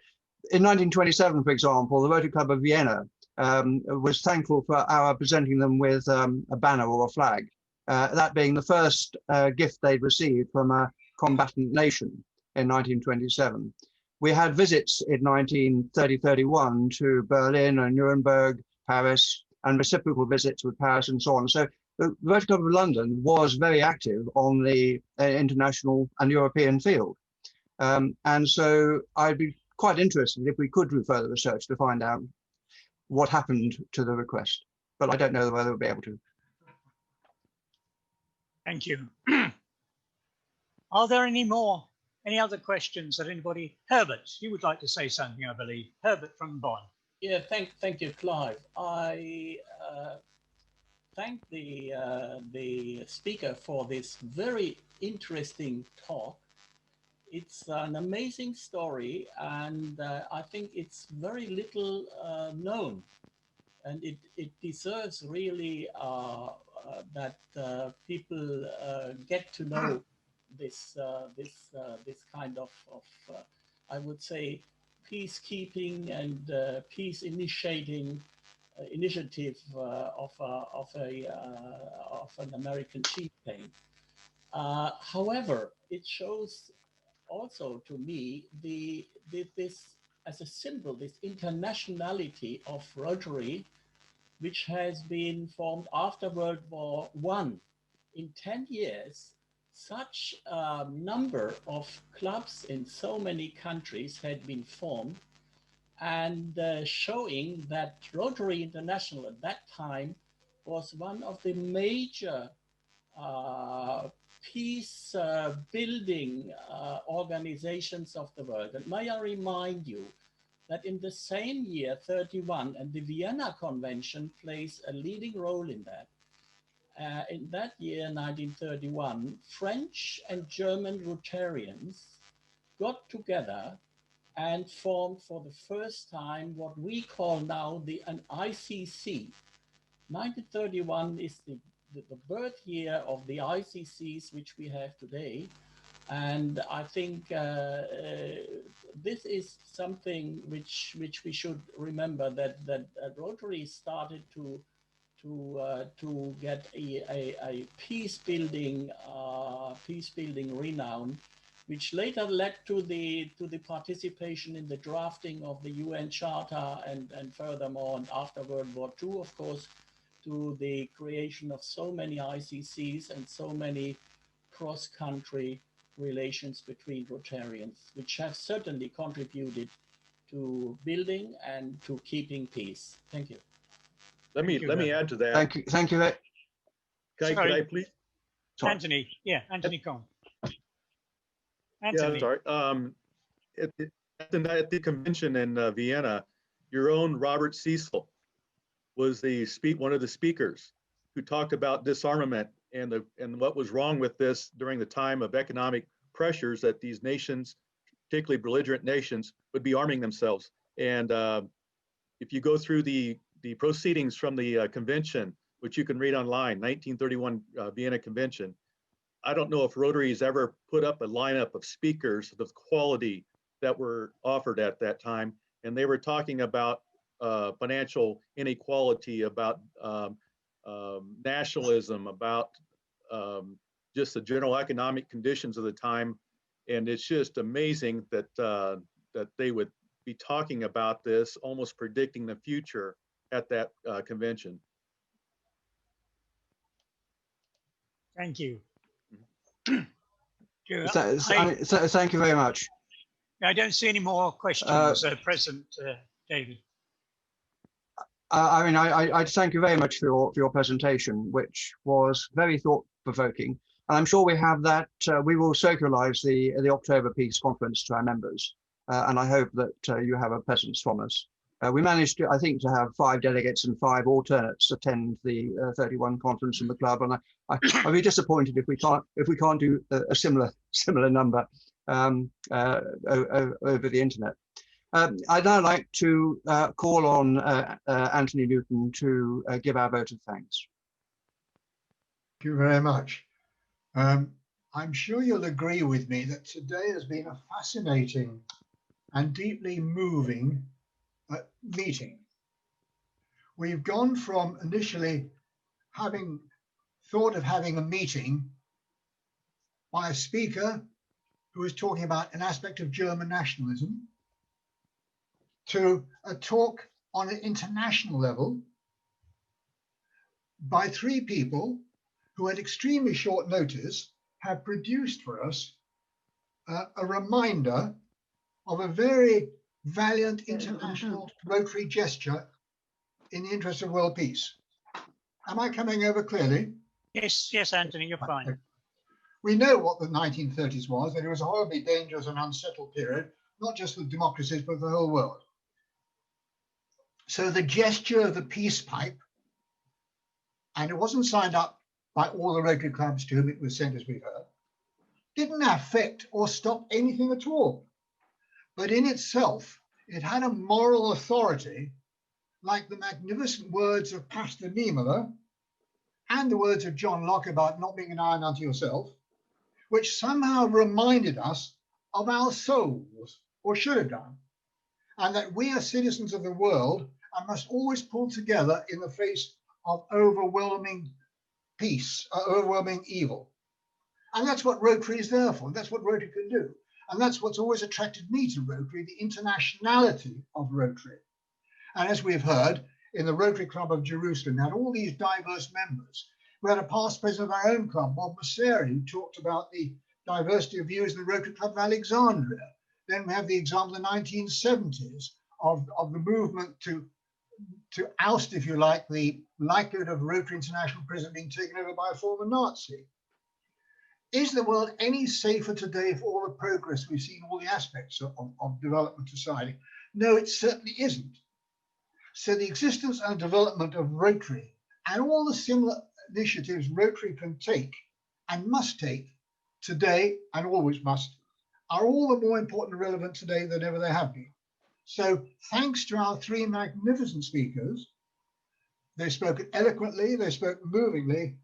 in 1927, for example, the Rotary Club of Vienna was thankful for our presenting them with a banner or a flag, that being the first gift they'd received from a combatant nation in 1927. We had visits in 1930-31 to Berlin and Nuremberg, Paris, and reciprocal visits with Paris and so on. So the Rotary Club of London was very active on the international and European field. And so I'd be quite interested if we could do further research to find out what happened to the request, but I don't know whether we'll be able to. Thank you. Are there any other questions that anybody? Herbert, you would like to say something, I believe. Herbert from Bonn. Yeah, thank you, Clive. I thank the speaker for this very interesting talk. It's an amazing story, and I think it's very little known, and it deserves really that people get to know this kind of I would say peacekeeping and peace initiative of an American chieftain. However, it shows also to me this as a symbol, this internationality of Rotary, which has been formed after World War I. In 10 years, such a number of clubs in so many countries had been formed, and showing that Rotary International at that time was one of the major peace building organizations of the world. And may I remind you that in the same year, 31, and the Vienna Convention plays a leading role in that. In that year, 1931, French and German Rotarians got together and formed for the first time what we call now an ICC. 1931 is the birth year of the ICCs which we have today. And I think this is something which we should remember, that Rotary started to get a peace building renown, which later led to the participation in the drafting of the UN Charter and furthermore, and after World War II, of course, to the creation of so many ICCs and so many cross-country relations between Rotarians, which have certainly contributed to building and to keeping peace. Thank you. Let me add to that. Thank you. Thank you. Could I please? Sorry. Anthony, yeah, Anthony Conn. Anthony. Yeah, sorry. At the convention in Vienna, your own Robert Cecil was one of the speakers who talked about disarmament and what was wrong with this during the time of economic pressures that these nations, particularly belligerent nations, would be arming themselves. And if you go through the proceedings from the convention, which you can read online, 1931 Vienna Convention, I don't know if Rotary has ever put up a lineup of speakers of quality that were offered at that time. And they were talking about financial inequality, about nationalism, about just the general economic conditions of the time. And it's just amazing that that they would be talking about this, almost predicting the future at that convention. Thank you. Thank you very much. I don't see any more questions, President David. I mean, I thank you very much for your presentation, which was very thought-provoking. And I'm sure we have that. We will circularize the October Peace Conference to our members, and I hope that you have a presence from us. We managed, I think, to have 5 delegates and 5 alternates attend the 31 conference in the club, and I'd be disappointed if we can't do a similar number over the internet. I'd now like to call on Anthony Newton to give our vote of thanks. Thank you very much. I'm sure you'll agree with me that today has been a fascinating and deeply moving meeting. We've gone from initially having thought of having a meeting by a speaker who was talking about an aspect of German nationalism to a talk on an international level by 3 people who at extremely short notice have produced for us a reminder of a very valiant international Rotary gesture in the interest of world peace. Am I coming over clearly? Yes, Anthony, you're fine. We know what the 1930s was, that it was a horribly dangerous and unsettled period, not just for democracies, but for the whole world. So the gesture of the peace pipe, and it wasn't signed up by all the Rotary clubs to whom it was sent, as we've heard, didn't affect or stop anything at all. But in itself, it had a moral authority, like the magnificent words of Pastor Niemöller and the words of John Locke about not being an iron unto yourself, which somehow reminded us of our souls, or should have done, and that we are citizens of the world and must always pull together in the face of overwhelming peace, overwhelming evil. And that's what Rotary is there for. That's what Rotary can do. And that's what's always attracted me to Rotary, the internationality of Rotary. And as we've heard, in the Rotary Club of Jerusalem, we had all these diverse members. We had a past president of our own club, Bob Masseri, who talked about the diversity of views in the Rotary Club of Alexandria. Then we have the example of the 1970s of the movement to oust, if you like, the likelihood of Rotary International Prison being taken over by a former Nazi. Is the world any safer today for all the progress we've seen, all the aspects of development society? No, it certainly isn't. So the existence and development of Rotary and all the similar initiatives Rotary can take and must take today, and always must, are all the more important and relevant today than ever they have been. So thanks to our 3 magnificent speakers, they spoke eloquently, they spoke movingly,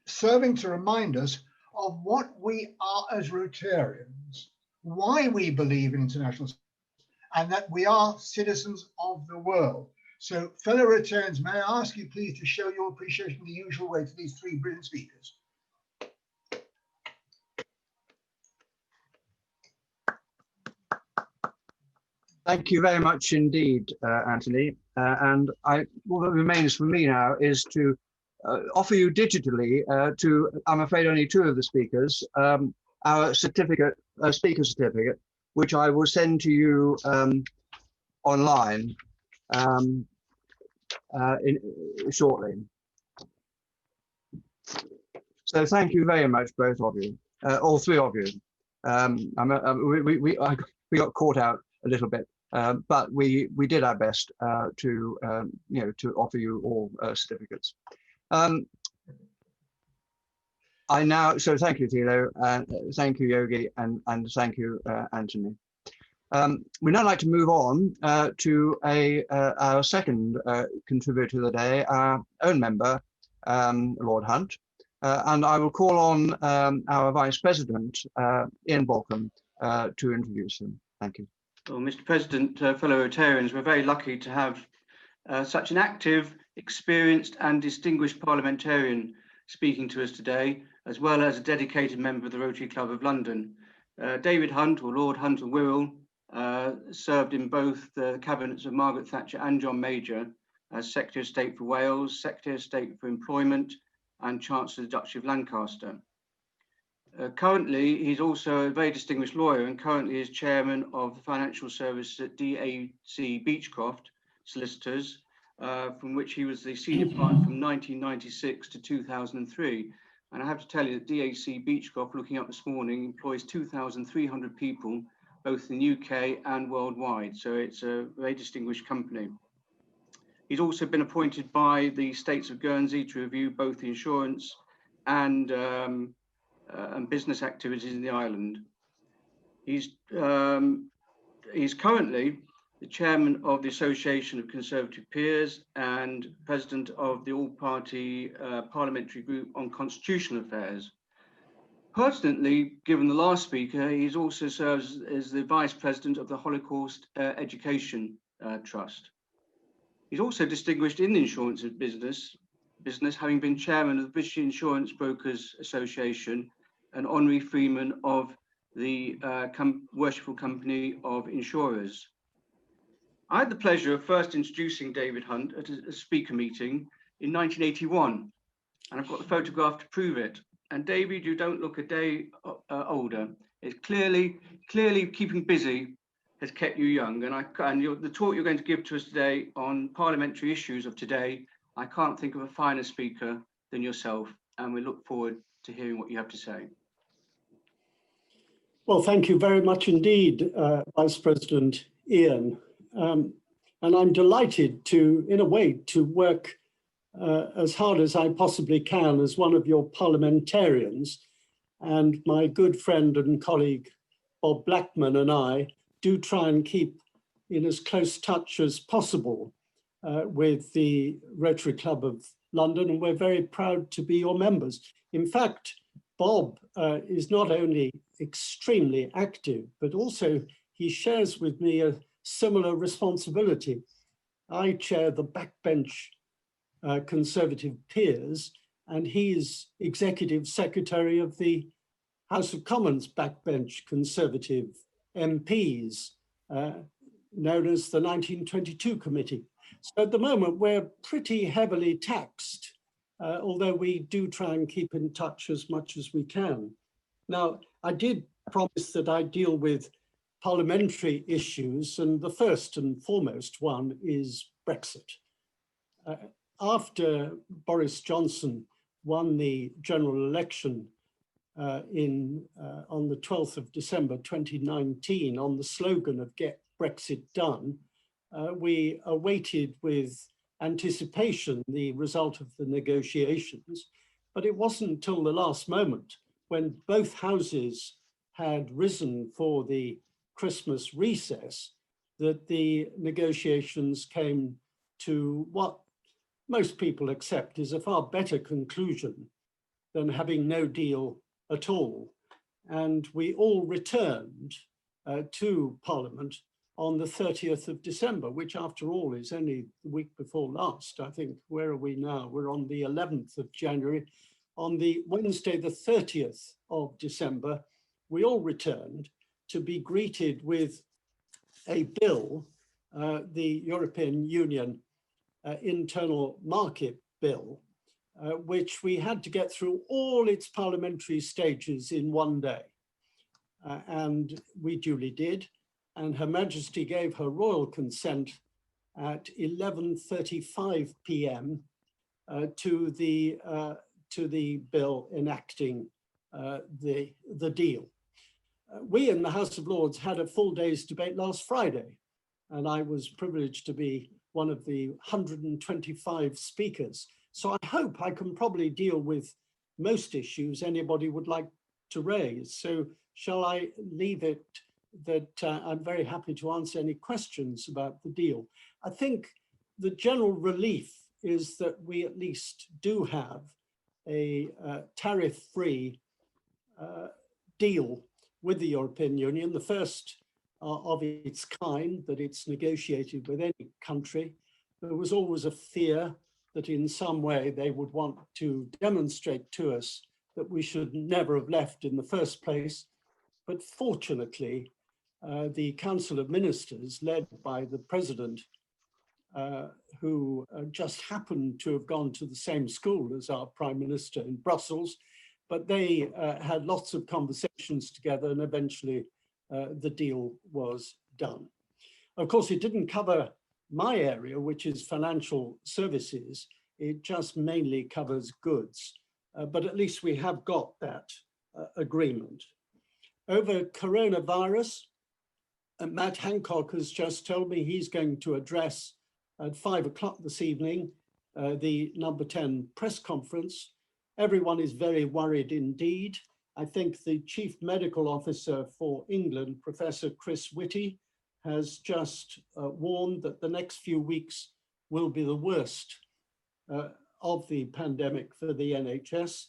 serving to remind us of what we are as Rotarians, why we believe in international, and that we are citizens of the world. So fellow Rotarians, may I ask you please to show your appreciation the usual way to these 3 brilliant speakers. Thank you very much indeed, Anthony. And all that remains for me now is to offer you digitally to, I'm afraid, only 2 of the speakers, our certificate, speaker certificate, which I will send to you online. shortly. So thank you very much, both of you, all three of you. We got caught out a little bit, but we did our best to offer you all certificates. So thank you, Thilo, thank you, Yogi, and thank you, Anthony. We'd now like to move on to our second contributor of the day, our own member, Lord Hunt. And I will call on our Vice President, Ian Balcom, to introduce him. Thank you. Well, Mr. President, fellow Rotarians, we're very lucky to have such an active, experienced and distinguished parliamentarian speaking to us today, as well as a dedicated member of the Rotary Club of London. David Hunt, or Lord Hunt of Wirral, served in both the cabinets of Margaret Thatcher and John Major as Secretary of State for Wales, Secretary of State for Employment, and Chancellor of the Duchy of Lancaster. Currently, he's also a very distinguished lawyer and currently is chairman of the financial service at DAC Beechcroft Solicitors, from which he was the senior partner from 1996 to 2003. And I have to tell you that DAC Beechcroft, looking up this morning, employs 2,300 people, both in the UK and worldwide. So it's a very distinguished company. He's also been appointed by the States of Guernsey to review both the insurance and business activities in the island. He's currently the chairman of the Association of Conservative Peers and president of the all-party parliamentary group on constitutional affairs. Pertinently, given the last speaker, he also serves as the vice president of the Holocaust Education Trust. He's also distinguished in the insurance business, having been chairman of the British Insurance Brokers Association and honorary freeman of the Worshipful Company of Insurers. I had the pleasure of first introducing David Hunt at a speaker meeting in 1981, and I've got the photograph to prove it. And David, you don't look a day older. It's clearly keeping busy has kept you young. And the talk you're going to give to us today on parliamentary issues of today, I can't think of a finer speaker than yourself. And we look forward to hearing what you have to say. Well, thank you very much indeed, Vice President Ian. And I'm delighted to, in a way, to work as hard as I possibly can as one of your parliamentarians. And my good friend and colleague, Bob Blackman, and I do try and keep in as close touch as possible with the Rotary Club of London, and we're very proud to be your members. In fact, Bob is not only extremely active, but also he shares with me a similar responsibility. I chair the backbench Conservative Peers, and he is Executive Secretary of the House of Commons backbench Conservative MPs, known as the 1922 Committee. So at the moment, we're pretty heavily taxed, although we do try and keep in touch as much as we can. Now, I did promise that I'd deal with parliamentary issues, and the first and foremost one is Brexit. After Boris Johnson won the general election on the 12th of December 2019 on the slogan of "Get Brexit Done," we awaited with anticipation the result of the negotiations, but it wasn't until the last moment when both houses had risen for the Christmas recess that the negotiations came to what most people accept is a far better conclusion than having no deal at all. And we all returned to Parliament on the 30th of December, which after all is only the week before last. I think, where are we now? We're on the 11th of January. On the Wednesday, the 30th of December, we all returned to be greeted with a bill, the European Union Internal Market Bill, which we had to get through all its parliamentary stages in one day. And we duly did. And Her Majesty gave her royal consent at 11:35 p.m. To the bill enacting the deal. We in the House of Lords had a full day's debate last Friday, and I was privileged to be one of the 125 speakers. So I hope I can probably deal with most issues anybody would like to raise. So shall I leave it that I'm very happy to answer any questions about the deal. I think the general relief is that we at least do have a tariff-free deal with the European Union, the first of its kind that it's negotiated with any country. There was always a fear that in some way they would want to demonstrate to us that we should never have left in the first place. But fortunately, the Council of Ministers, led by the President, who just happened to have gone to the same school as our Prime Minister in Brussels, but they had lots of conversations together, and eventually the deal was done. Of course, it didn't cover my area, which is financial services. It just mainly covers goods, but at least we have got that agreement. Over coronavirus, Matt Hancock has just told me he's going to address at 5 o'clock this evening the number 10 press conference. Everyone is very worried indeed. I think the Chief Medical Officer for England, Professor Chris Whitty, has just warned that the next few weeks will be the worst of the pandemic for the NHS,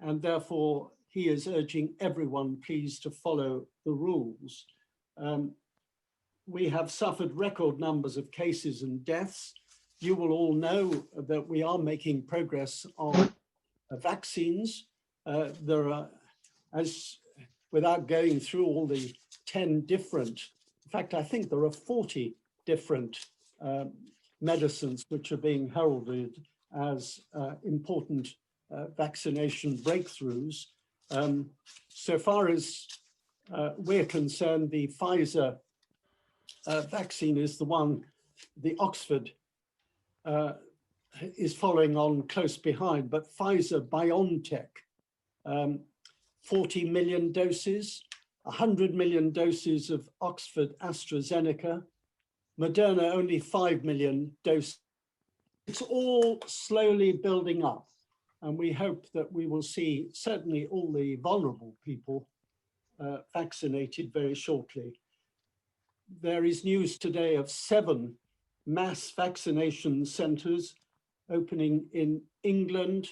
and therefore he is urging everyone please to follow the rules. We have suffered record numbers of cases and deaths. You will all know that we are making progress on vaccines. There are, without going through all the 10 different, in fact, I think there are 40 different medicines which are being heralded as important vaccination breakthroughs. So far as we're concerned, the Pfizer vaccine is the one, the Oxford is following on close behind, but Pfizer-BioNTech, 40 million doses, 100 million doses of Oxford AstraZeneca, Moderna only 5 million doses. It's all slowly building up, and we hope that we will see certainly all the vulnerable people vaccinated very shortly. There is news today of 7 mass vaccination centres opening in England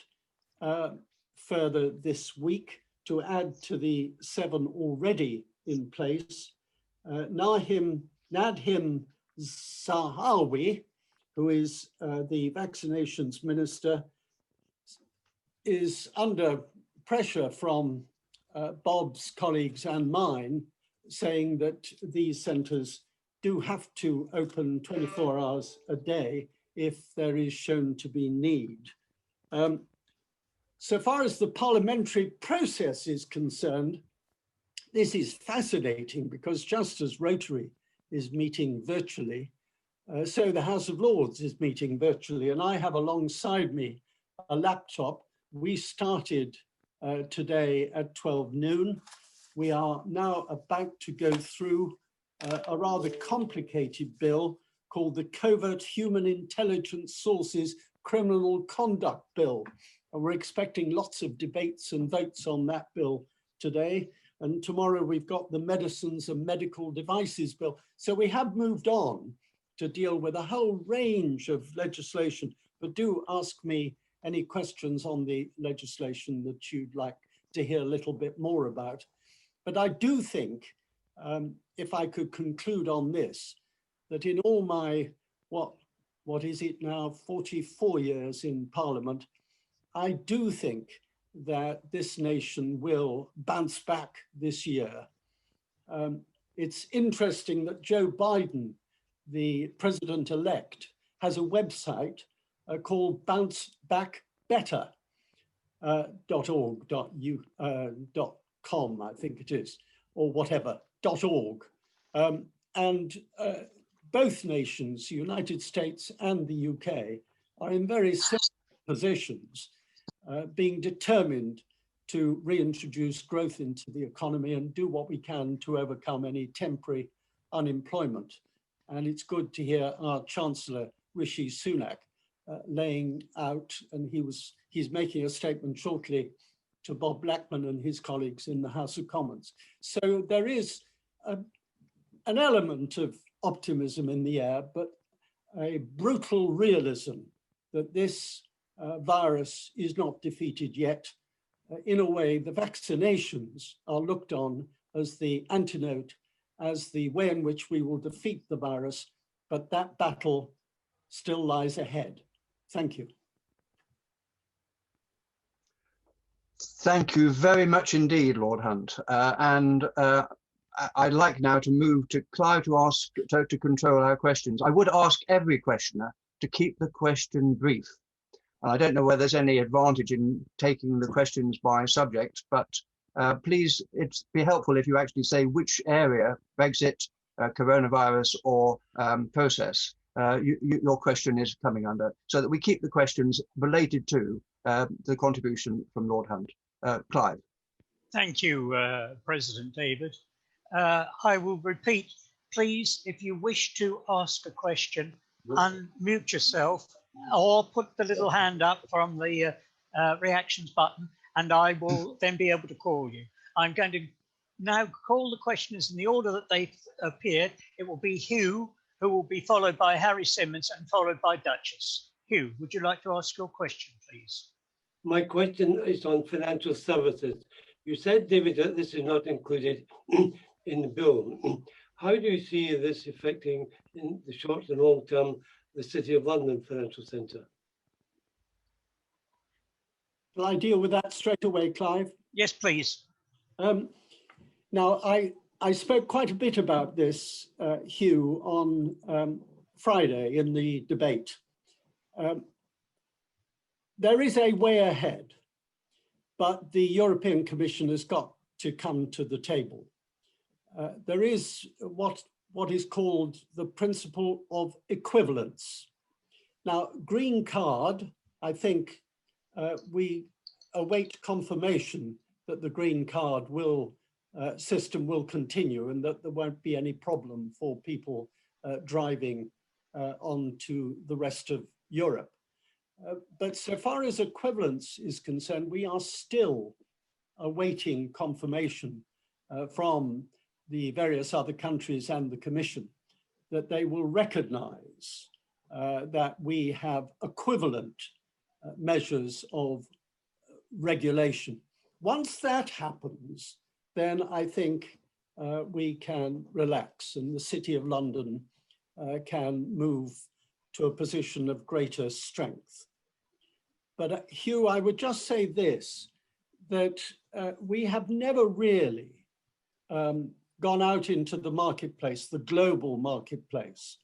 further this week to add to the 7 already in place. Nadhim Zahawi, who is the vaccinations minister, is under pressure from Bob's colleagues and mine, saying that these centres do have to open 24 hours a day if there is shown to be need. So far as the parliamentary process is concerned, this is fascinating because just as Rotary is meeting virtually, so the House of Lords is meeting virtually, and I have alongside me a laptop. We started today at 12 noon. We are now about to go through a rather complicated bill called the Covert Human Intelligence Sources Criminal Conduct Bill. And we're expecting lots of debates and votes on that bill today. And tomorrow we've got the Medicines and Medical Devices Bill. So we have moved on to deal with a whole range of legislation, but do ask me any questions on the legislation that you'd like to hear a little bit more about. But I do think, if I could conclude on this, that in all my, what is it now, 44 years in Parliament, I do think that this nation will bounce back this year. It's interesting that Joe Biden, the president-elect, has a website called bouncebackbetter.org.com, I think it is, or whatever, .org. And both nations, the United States and the UK, are in very similar positions, being determined to reintroduce growth into the economy and do what we can to overcome any temporary unemployment. And it's good to hear our Chancellor, Rishi Sunak, laying out, and he's making a statement shortly to Bob Blackman and his colleagues in the House of Commons. So there is an element of optimism in the air, but a brutal realism that this virus is not defeated yet. In a way, the vaccinations are looked on as the antidote, as the way in which we will defeat the virus, but that battle still lies ahead. Thank you. Thank you very much indeed, Lord Hunt. I'd like now to move to Clive to ask to control our questions. I would ask every questioner to keep the question brief. I don't know whether there's any advantage in taking the questions by subject, but please, it'd be helpful if you actually say which area, Brexit, coronavirus, or process, your question is coming under, so that we keep the questions related to the contribution from Lord Hunt. Clive. Thank you, President David. I will repeat, please, if you wish to ask a question, unmute yourself or put the little hand up from the reactions button, and I will then be able to call you. I'm going to now call the questioners in the order that they've appeared. It will be Hugh, who will be followed by Harry Simmons and followed by Duchess. Hugh, would you like to ask your question, please? My question is on financial services. You said, David, that this is not included in the bill. How do you see this affecting in the short and long term the City of London Financial Centre? Will I deal with that straight away, Clive? Yes, please. Now, I spoke quite a bit about this, Hugh, on Friday in the debate. There is a way ahead, but the European Commission has got to come to the table. There is what is called the principle of equivalence. Now, green card, I think we await confirmation that the green card system will continue and that there won't be any problem for people driving onto the rest of Europe. But so far as equivalence is concerned, we are still awaiting confirmation from the various other countries and the Commission that they will recognize that we have equivalent measures of regulation. Once that happens, then I think we can relax and the City of London can move to a position of greater strength. But Hugh, I would just say this, that we have never really gone out into the marketplace, the global marketplace,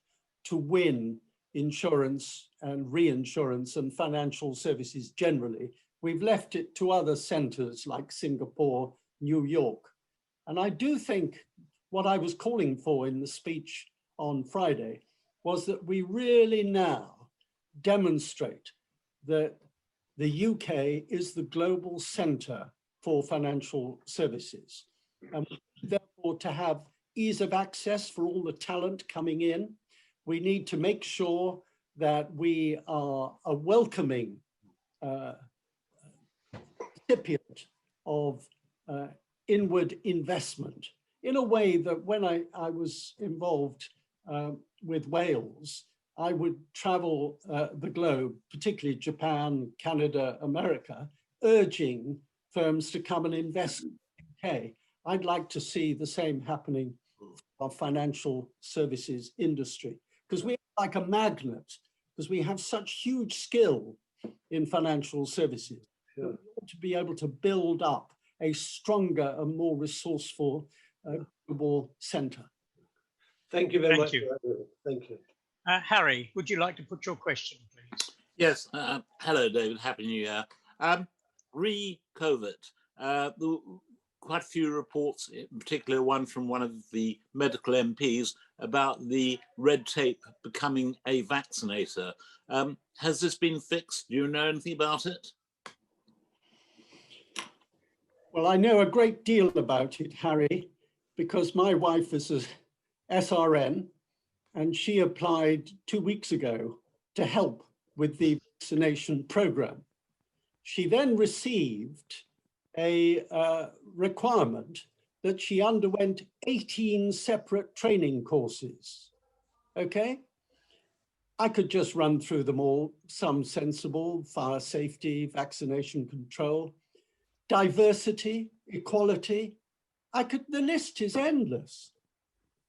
to win insurance and reinsurance and financial services generally. We've left it to other centers like Singapore, New York. And I do think what I was calling for in the speech on Friday was that we really now demonstrate that the UK is the global center for financial services. And therefore, to have ease of access for all the talent coming in, we need to make sure that we are a welcoming recipient of inward investment in a way that when I was involved with Wales, I would travel the globe, particularly Japan, Canada, America, urging firms to come and invest in the UK. I'd like to see the same happening for our financial services industry, because we are like a magnet, because we have such huge skill in financial services. We ought to be able to build up a stronger and more resourceful global center. Thank you very much. You. Thank you. Harry, would you like to put your question, please? Yes. Hello, David. Happy New Year. Re-COVID. The quite a few reports, in particular one from one of the medical MPs, about the red tape becoming a vaccinator. Has this been fixed? Do you know anything about it? Well, I know a great deal about it, Harry, because my wife is a SRN and she applied 2 weeks ago to help with the vaccination program. She then received a requirement that she underwent 18 separate training courses. Okay? I could just run through them all, some sensible, fire safety, vaccination control, diversity, equality. The list is endless.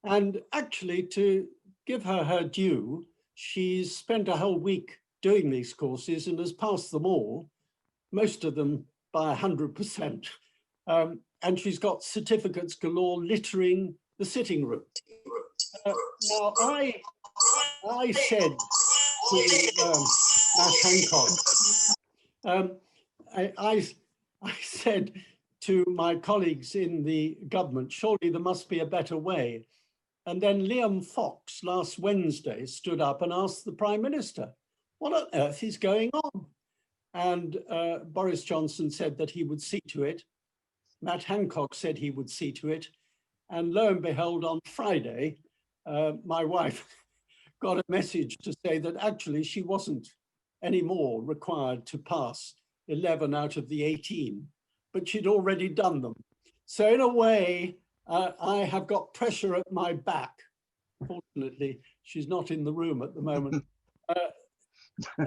And actually, to give her due, she's spent a whole week doing these courses and has passed them all, most of them by 100%. And she's got certificates galore littering the sitting room. Now, I said to Matt Hancock, I said to my colleagues in the government, surely there must be a better way. And then Liam Fox last Wednesday stood up and asked the Prime Minister, what on earth is going on? And Boris Johnson said that he would see to it. Matt Hancock said he would see to it. And lo and behold, on Friday, my wife got a message to say that actually she wasn't anymore required to pass 11 out of the 18, but she'd already done them. So in a way, I have got pressure at my back. Fortunately, she's not in the room at the moment,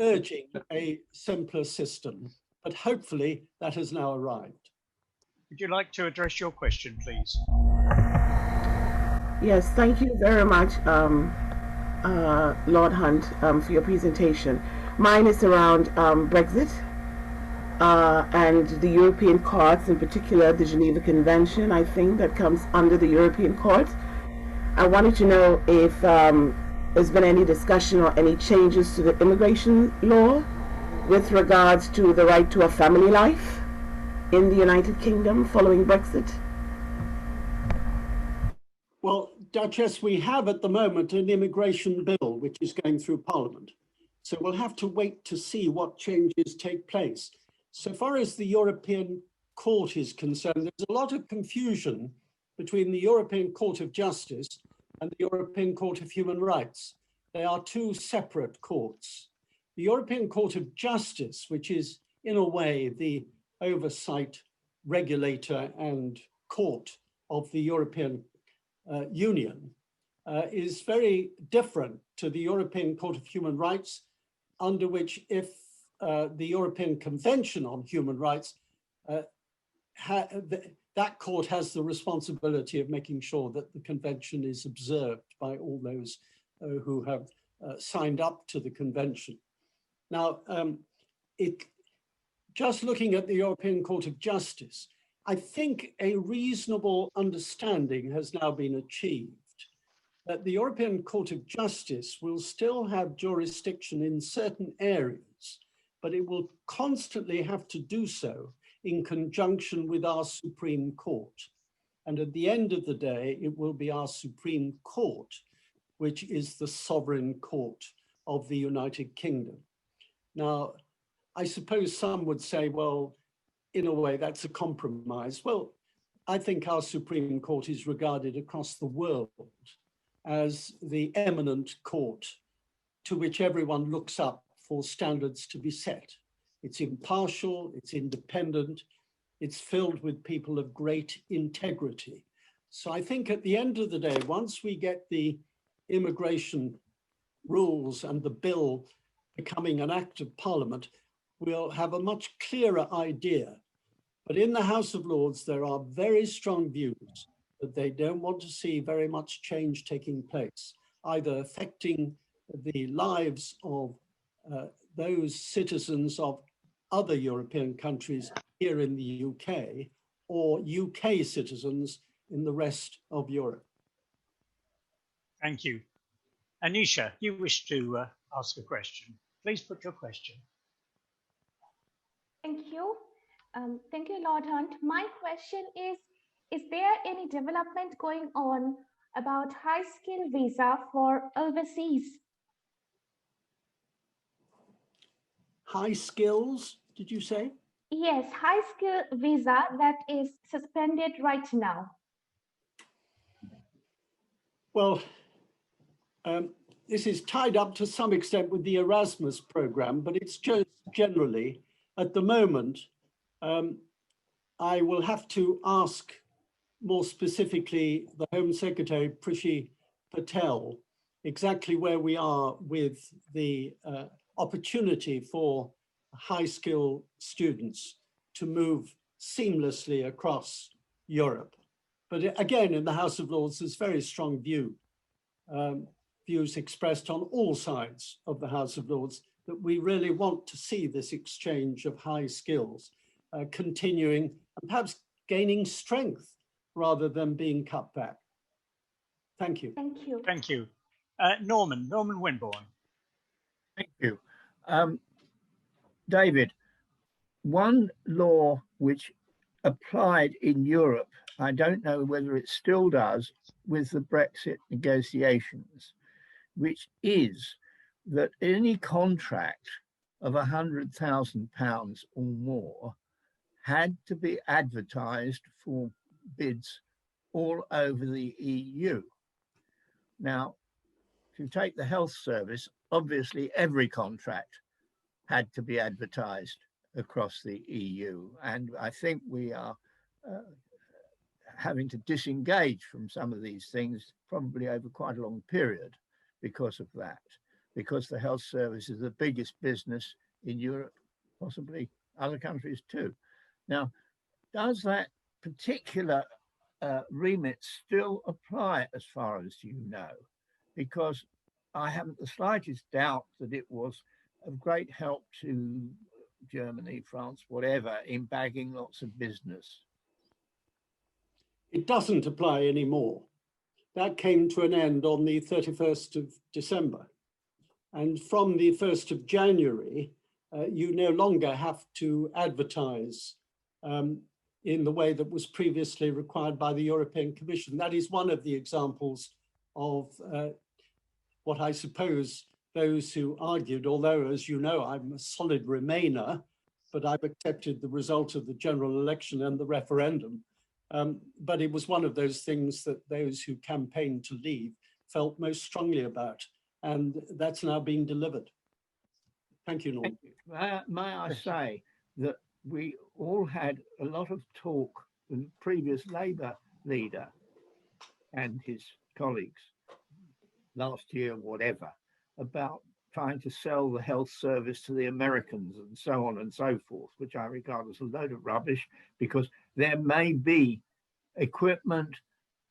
urging a simpler system, but hopefully that has now arrived. Would you like to address your question, please? Yes, thank you very much, Lord Hunt, for your presentation. Mine is around Brexit and the European courts, in particular the Geneva Convention, I think, that comes under the European Court. I wanted to know if there's been any discussion or any changes to the immigration law with regards to the right to a family life in the United Kingdom following Brexit. Well, Duchess, we have at the moment an immigration bill which is going through Parliament. So we'll have to wait to see what changes take place. So far as the European Court is concerned, there's a lot of confusion between the European Court of Justice and the European Court of Human Rights. They are two separate courts. The European Court of Justice, which is in a way the oversight, regulator and court of the European Union, is very different to the European Court of Human Rights, under which if the European Convention on Human Rights, that court has the responsibility of making sure that the convention is observed by all those who have signed up to the convention. Now, just looking at the European Court of Justice, I think a reasonable understanding has now been achieved that the European Court of Justice will still have jurisdiction in certain areas, but it will constantly have to do so in conjunction with our Supreme Court. And at the end of the day, it will be our Supreme Court, which is the sovereign court of the United Kingdom. Now, I suppose some would say, well, in a way, that's a compromise. Well, I think our Supreme Court is regarded across the world as the eminent court to which everyone looks up for standards to be set. It's impartial, it's independent, it's filled with people of great integrity. So I think at the end of the day, once we get the immigration rules and the bill becoming an act of Parliament, we'll have a much clearer idea. But in the House of Lords, there are very strong views that they don't want to see very much change taking place, either affecting the lives of those citizens of other European countries here in the UK or UK citizens in the rest of Europe. Thank you. Anisha, you wish to ask a question. Please put your question. Thank you. Thank you, Lord Hunt. My question is, is there any development going on about high skill visa for overseas? High skills, did you say? Yes, high skill visa that is suspended right now. Well, this is tied up to some extent with the Erasmus program, but it's just generally, at the moment, I will have to ask more specifically the Home Secretary, Priti Patel, exactly where we are with the opportunity for high skill students to move seamlessly across Europe. But again, in the House of Lords, there's very strong views expressed on all sides of the House of Lords that we really want to see this exchange of high skills continuing and perhaps gaining strength rather than being cut back. Thank you. Thank you. Thank you. Norman Winborn. Thank you. David, one law which applied in Europe, I don't know whether it still does, with the Brexit negotiations, which is that any contract of £100,000 or more had to be advertised for bids all over the EU. Now, if you take the health service, obviously every contract had to be advertised across the EU. And I think we are having to disengage from some of these things probably over quite a long period because of that, because the health service is the biggest business in Europe, possibly other countries too. Now, does that particular remit still apply as far as you know? Because I haven't the slightest doubt that it was of great help to Germany, France, whatever, in bagging lots of business. It doesn't apply anymore. That came to an end on the 31st of December. And from the 1st of January, you no longer have to advertise in the way that was previously required by the European Commission. That is one of the examples of what I suppose those who argued, although, as you know, I'm a solid Remainer, but I've accepted the result of the general election and the referendum. But it was one of those things that those who campaigned to leave felt most strongly about, and that's now being delivered. Thank you, Norm. May I say that we all had a lot of talk with the previous Labour leader and his colleagues last year, whatever, about trying to sell the health service to the Americans and so on and so forth, which I regard as a load of rubbish, because there may be equipment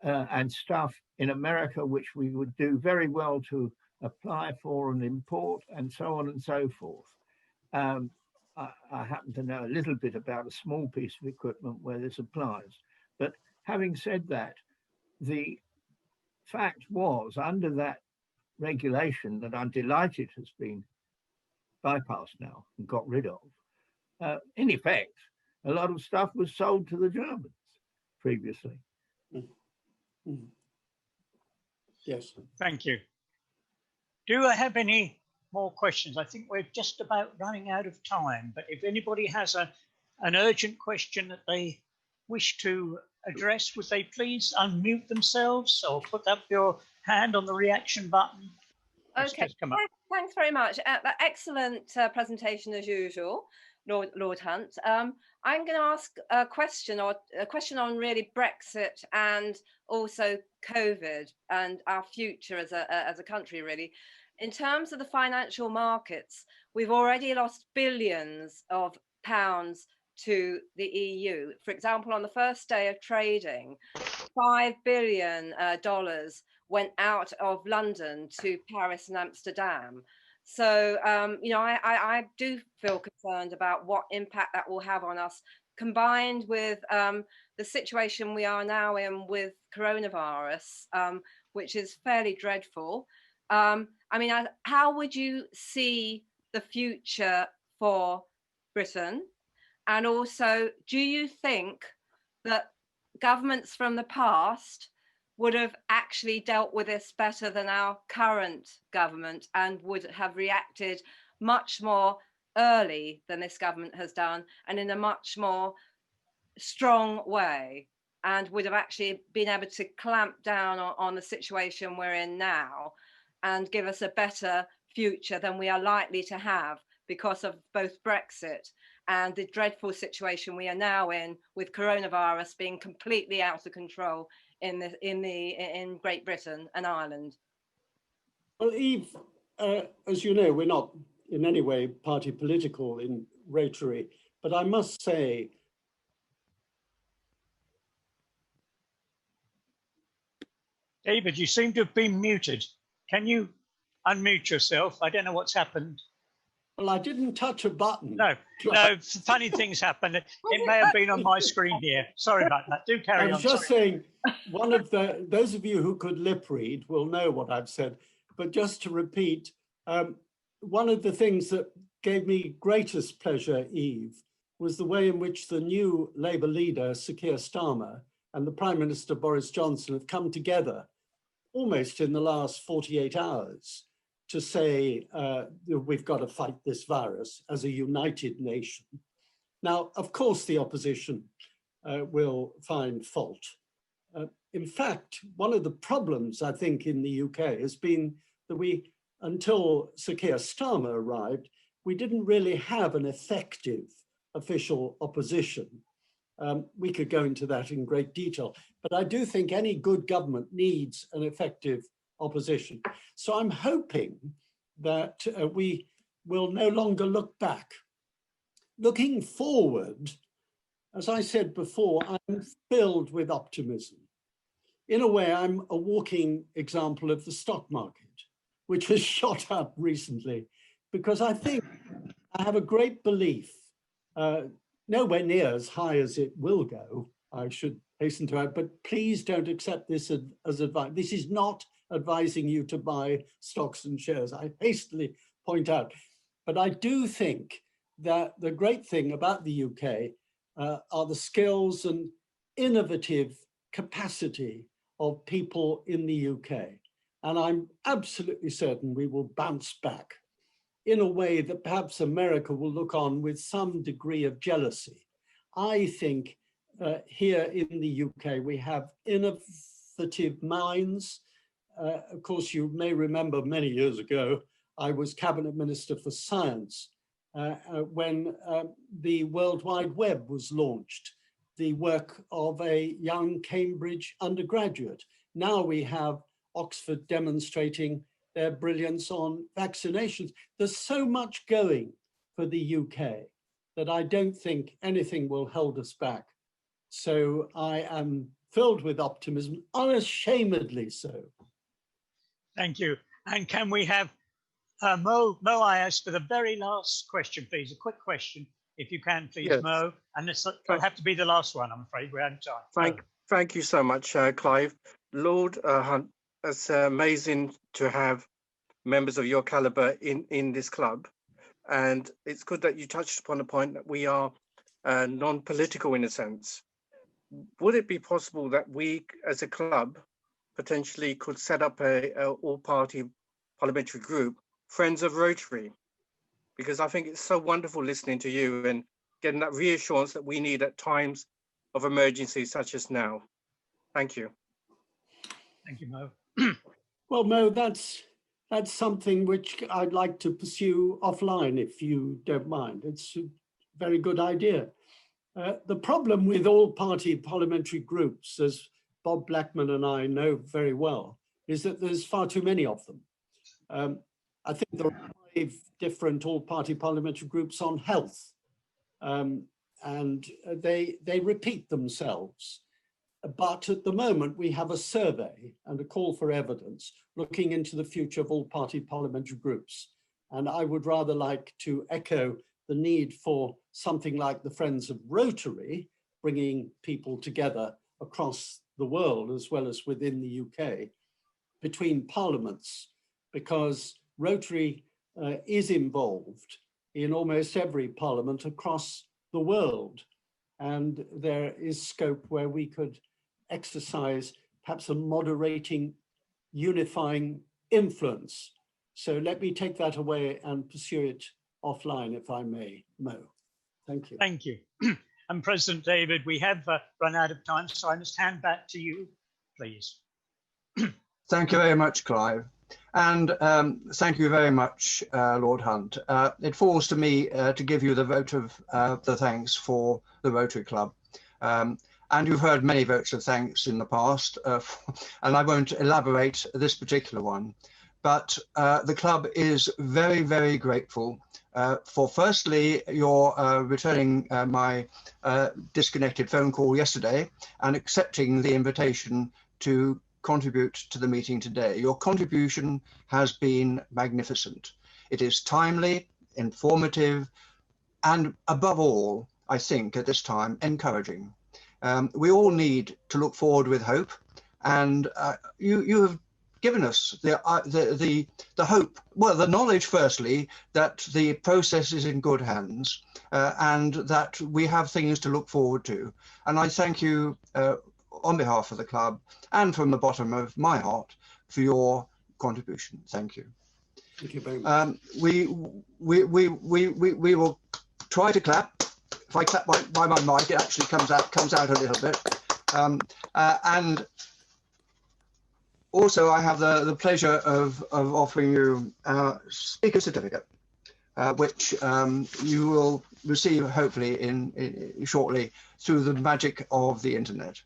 and stuff in America which we would do very well to apply for and import and so on and so forth. I happen to know a little bit about a small piece of equipment where this applies. But having said that, the fact was, under that regulation that I'm delighted has been bypassed now and got rid of, in effect, a lot of stuff was sold to the Germans previously. Yes. Thank you. Do I have any more questions? I think we're just about running out of time, but if anybody has an urgent question that they wish to address, would they please unmute themselves or put up your hand on the reaction button? Okay, thanks very much. Excellent presentation as usual, Lord Hunt. I'm going to ask a question on really Brexit and also COVID and our future as a country, really. In terms of the financial markets, we've already lost billions of pounds to the EU. For example, on the first day of trading, $5 billion went out of London to Paris and Amsterdam. So, you know, I do feel concerned about what impact that will have on us, combined with the situation we are now in with coronavirus, which is fairly dreadful. I mean, how would you see the future for Britain? And also, do you think that governments from the past would have actually dealt with this better than our current government and would have reacted much more early than this government has done and in a much more strong way, and would have actually been able to clamp down on the situation we're in now and give us a better future than we are likely to have because of both Brexit and the dreadful situation we are now in with coronavirus being completely out of control in Great Britain and Ireland. Well, Eve, as you know, we're not in any way party political in Rotary, but I must say, David, you seem to have been muted. Can you unmute yourself? I don't know what's happened. Well, I didn't touch a button. No, funny things happen. It may have been on my screen here. Sorry about that. Do carry on. I'm just saying, one of those of you who could lip read will know what I've said, but just to repeat, one of the things that gave me greatest pleasure, Eve, was the way in which the new Labour leader, Sir Keir Starmer, and the Prime Minister Boris Johnson have come together almost in the last 48 hours to say we've got to fight this virus as a united nation. Now, of course, the opposition will find fault. In fact, one of the problems, I think, in the UK has been that until Sir Keir Starmer arrived, we didn't really have an effective official opposition. We could go into that in great detail, but I do think any good government needs an effective opposition. So I'm hoping that we will no longer look back. Looking forward, as I said before, I'm filled with optimism. In a way, I'm a walking example of the stock market, which has shot up recently, because I think I have a great belief, nowhere near as high as it will go, I should hasten to add, but please don't accept this as advice. This is not advising you to buy stocks and shares, I hastily point out. But I do think that the great thing about the UK are the skills and innovative capacity of people in the UK. And I'm absolutely certain we will bounce back in a way that perhaps America will look on with some degree of jealousy. I think here in the UK, we have innovative minds. Of course, you may remember many years ago, I was Cabinet Minister for Science when the World Wide Web was launched, the work of a young Cambridge undergraduate. Now we have Oxford demonstrating their brilliance on vaccinations. There's so much going for the UK that I don't think anything will hold us back. So I am filled with optimism, unashamedly so. Thank you. And can we have Mo Ayas for the very last question, please? A quick question, if you can, please, yes. Mo. And this will have to be the last one, I'm afraid. We're out of time. Thank you so much, Clive. Lord Hunt, it's amazing to have members of your caliber in this club. And it's good that you touched upon the point that we are non-political in a sense. Would it be possible that we as a club potentially could set up a all-party parliamentary group, Friends of Rotary? Because I think it's so wonderful listening to you and getting that reassurance that we need at times of emergency such as now. Thank you. Thank you, Mo. Well, Mo, that's something which I'd like to pursue offline, if you don't mind. It's a very good idea. The problem with all-party parliamentary groups, as Bob Blackman and I know very well, is that there's far too many of them. I think there are 5 different all-party parliamentary groups on health, and they repeat themselves. But at the moment, we have a survey and a call for evidence looking into the future of all-party parliamentary groups. And I would rather like to echo the need for something like the Friends of Rotary, bringing people together across the world as well as within the UK, between parliaments, because Rotary is involved in almost every parliament across the world. and there is scope where we could exercise perhaps a moderating, unifying influence. So let me take that away and pursue it offline, if I may, Mo. Thank you. Thank you. And President David, we have run out of time, so I must hand back to you, please. Thank you very much, Clive. And thank you very much, Lord Hunt. It falls to me to give you the vote of the thanks for the Rotary Club. And you've heard many votes of thanks in the past, and I won't elaborate this particular one. But the club is very, very grateful for, firstly, your returning my disconnected phone call yesterday and accepting the invitation to contribute to the meeting today. Your contribution has been magnificent. It is timely, informative, and above all, I think at this time, encouraging. We all need to look forward with hope, and you have given us the hope, well, the knowledge, firstly, that the process is in good hands and that we have things to look forward to. And I thank you on behalf of the club and from the bottom of my heart for your contribution. Thank you. Thank you very much. We will try to clap. If I clap by my mic, it actually comes out a little bit. And also, I have the pleasure of offering you our speaker certificate, which you will receive hopefully shortly through the magic of the internet.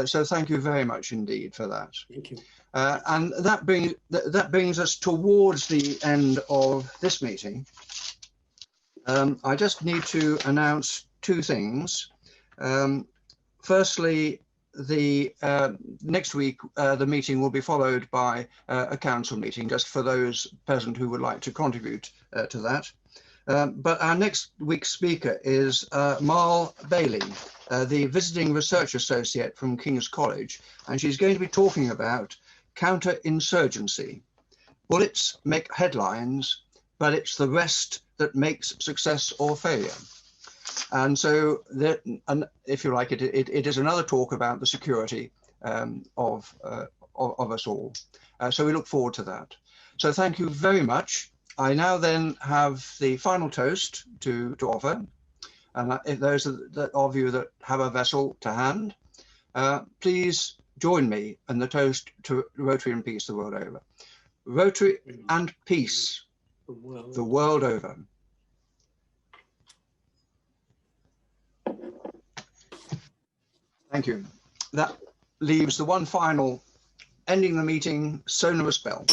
So thank you very much indeed for that. Thank you. And that brings us towards the end of this meeting. I just need to announce two things. Firstly, the next week the meeting will be followed by a council meeting, just for those present who would like to contribute to that. But our next week's speaker is Marl Bailey, the visiting research associate from King's College, and she's going to be talking about counterinsurgency. Bullets make headlines, but it's the rest that makes success or failure. And so, if you like, it is another talk about the security of us all. So we look forward to that. So thank you very much. I now then have the final toast to offer. And if those of you that have a vessel to hand, please join me in the toast to Rotary and peace the world over. Rotary and peace the world over. Thank you. That leaves the one final ending the meeting sonorous bell.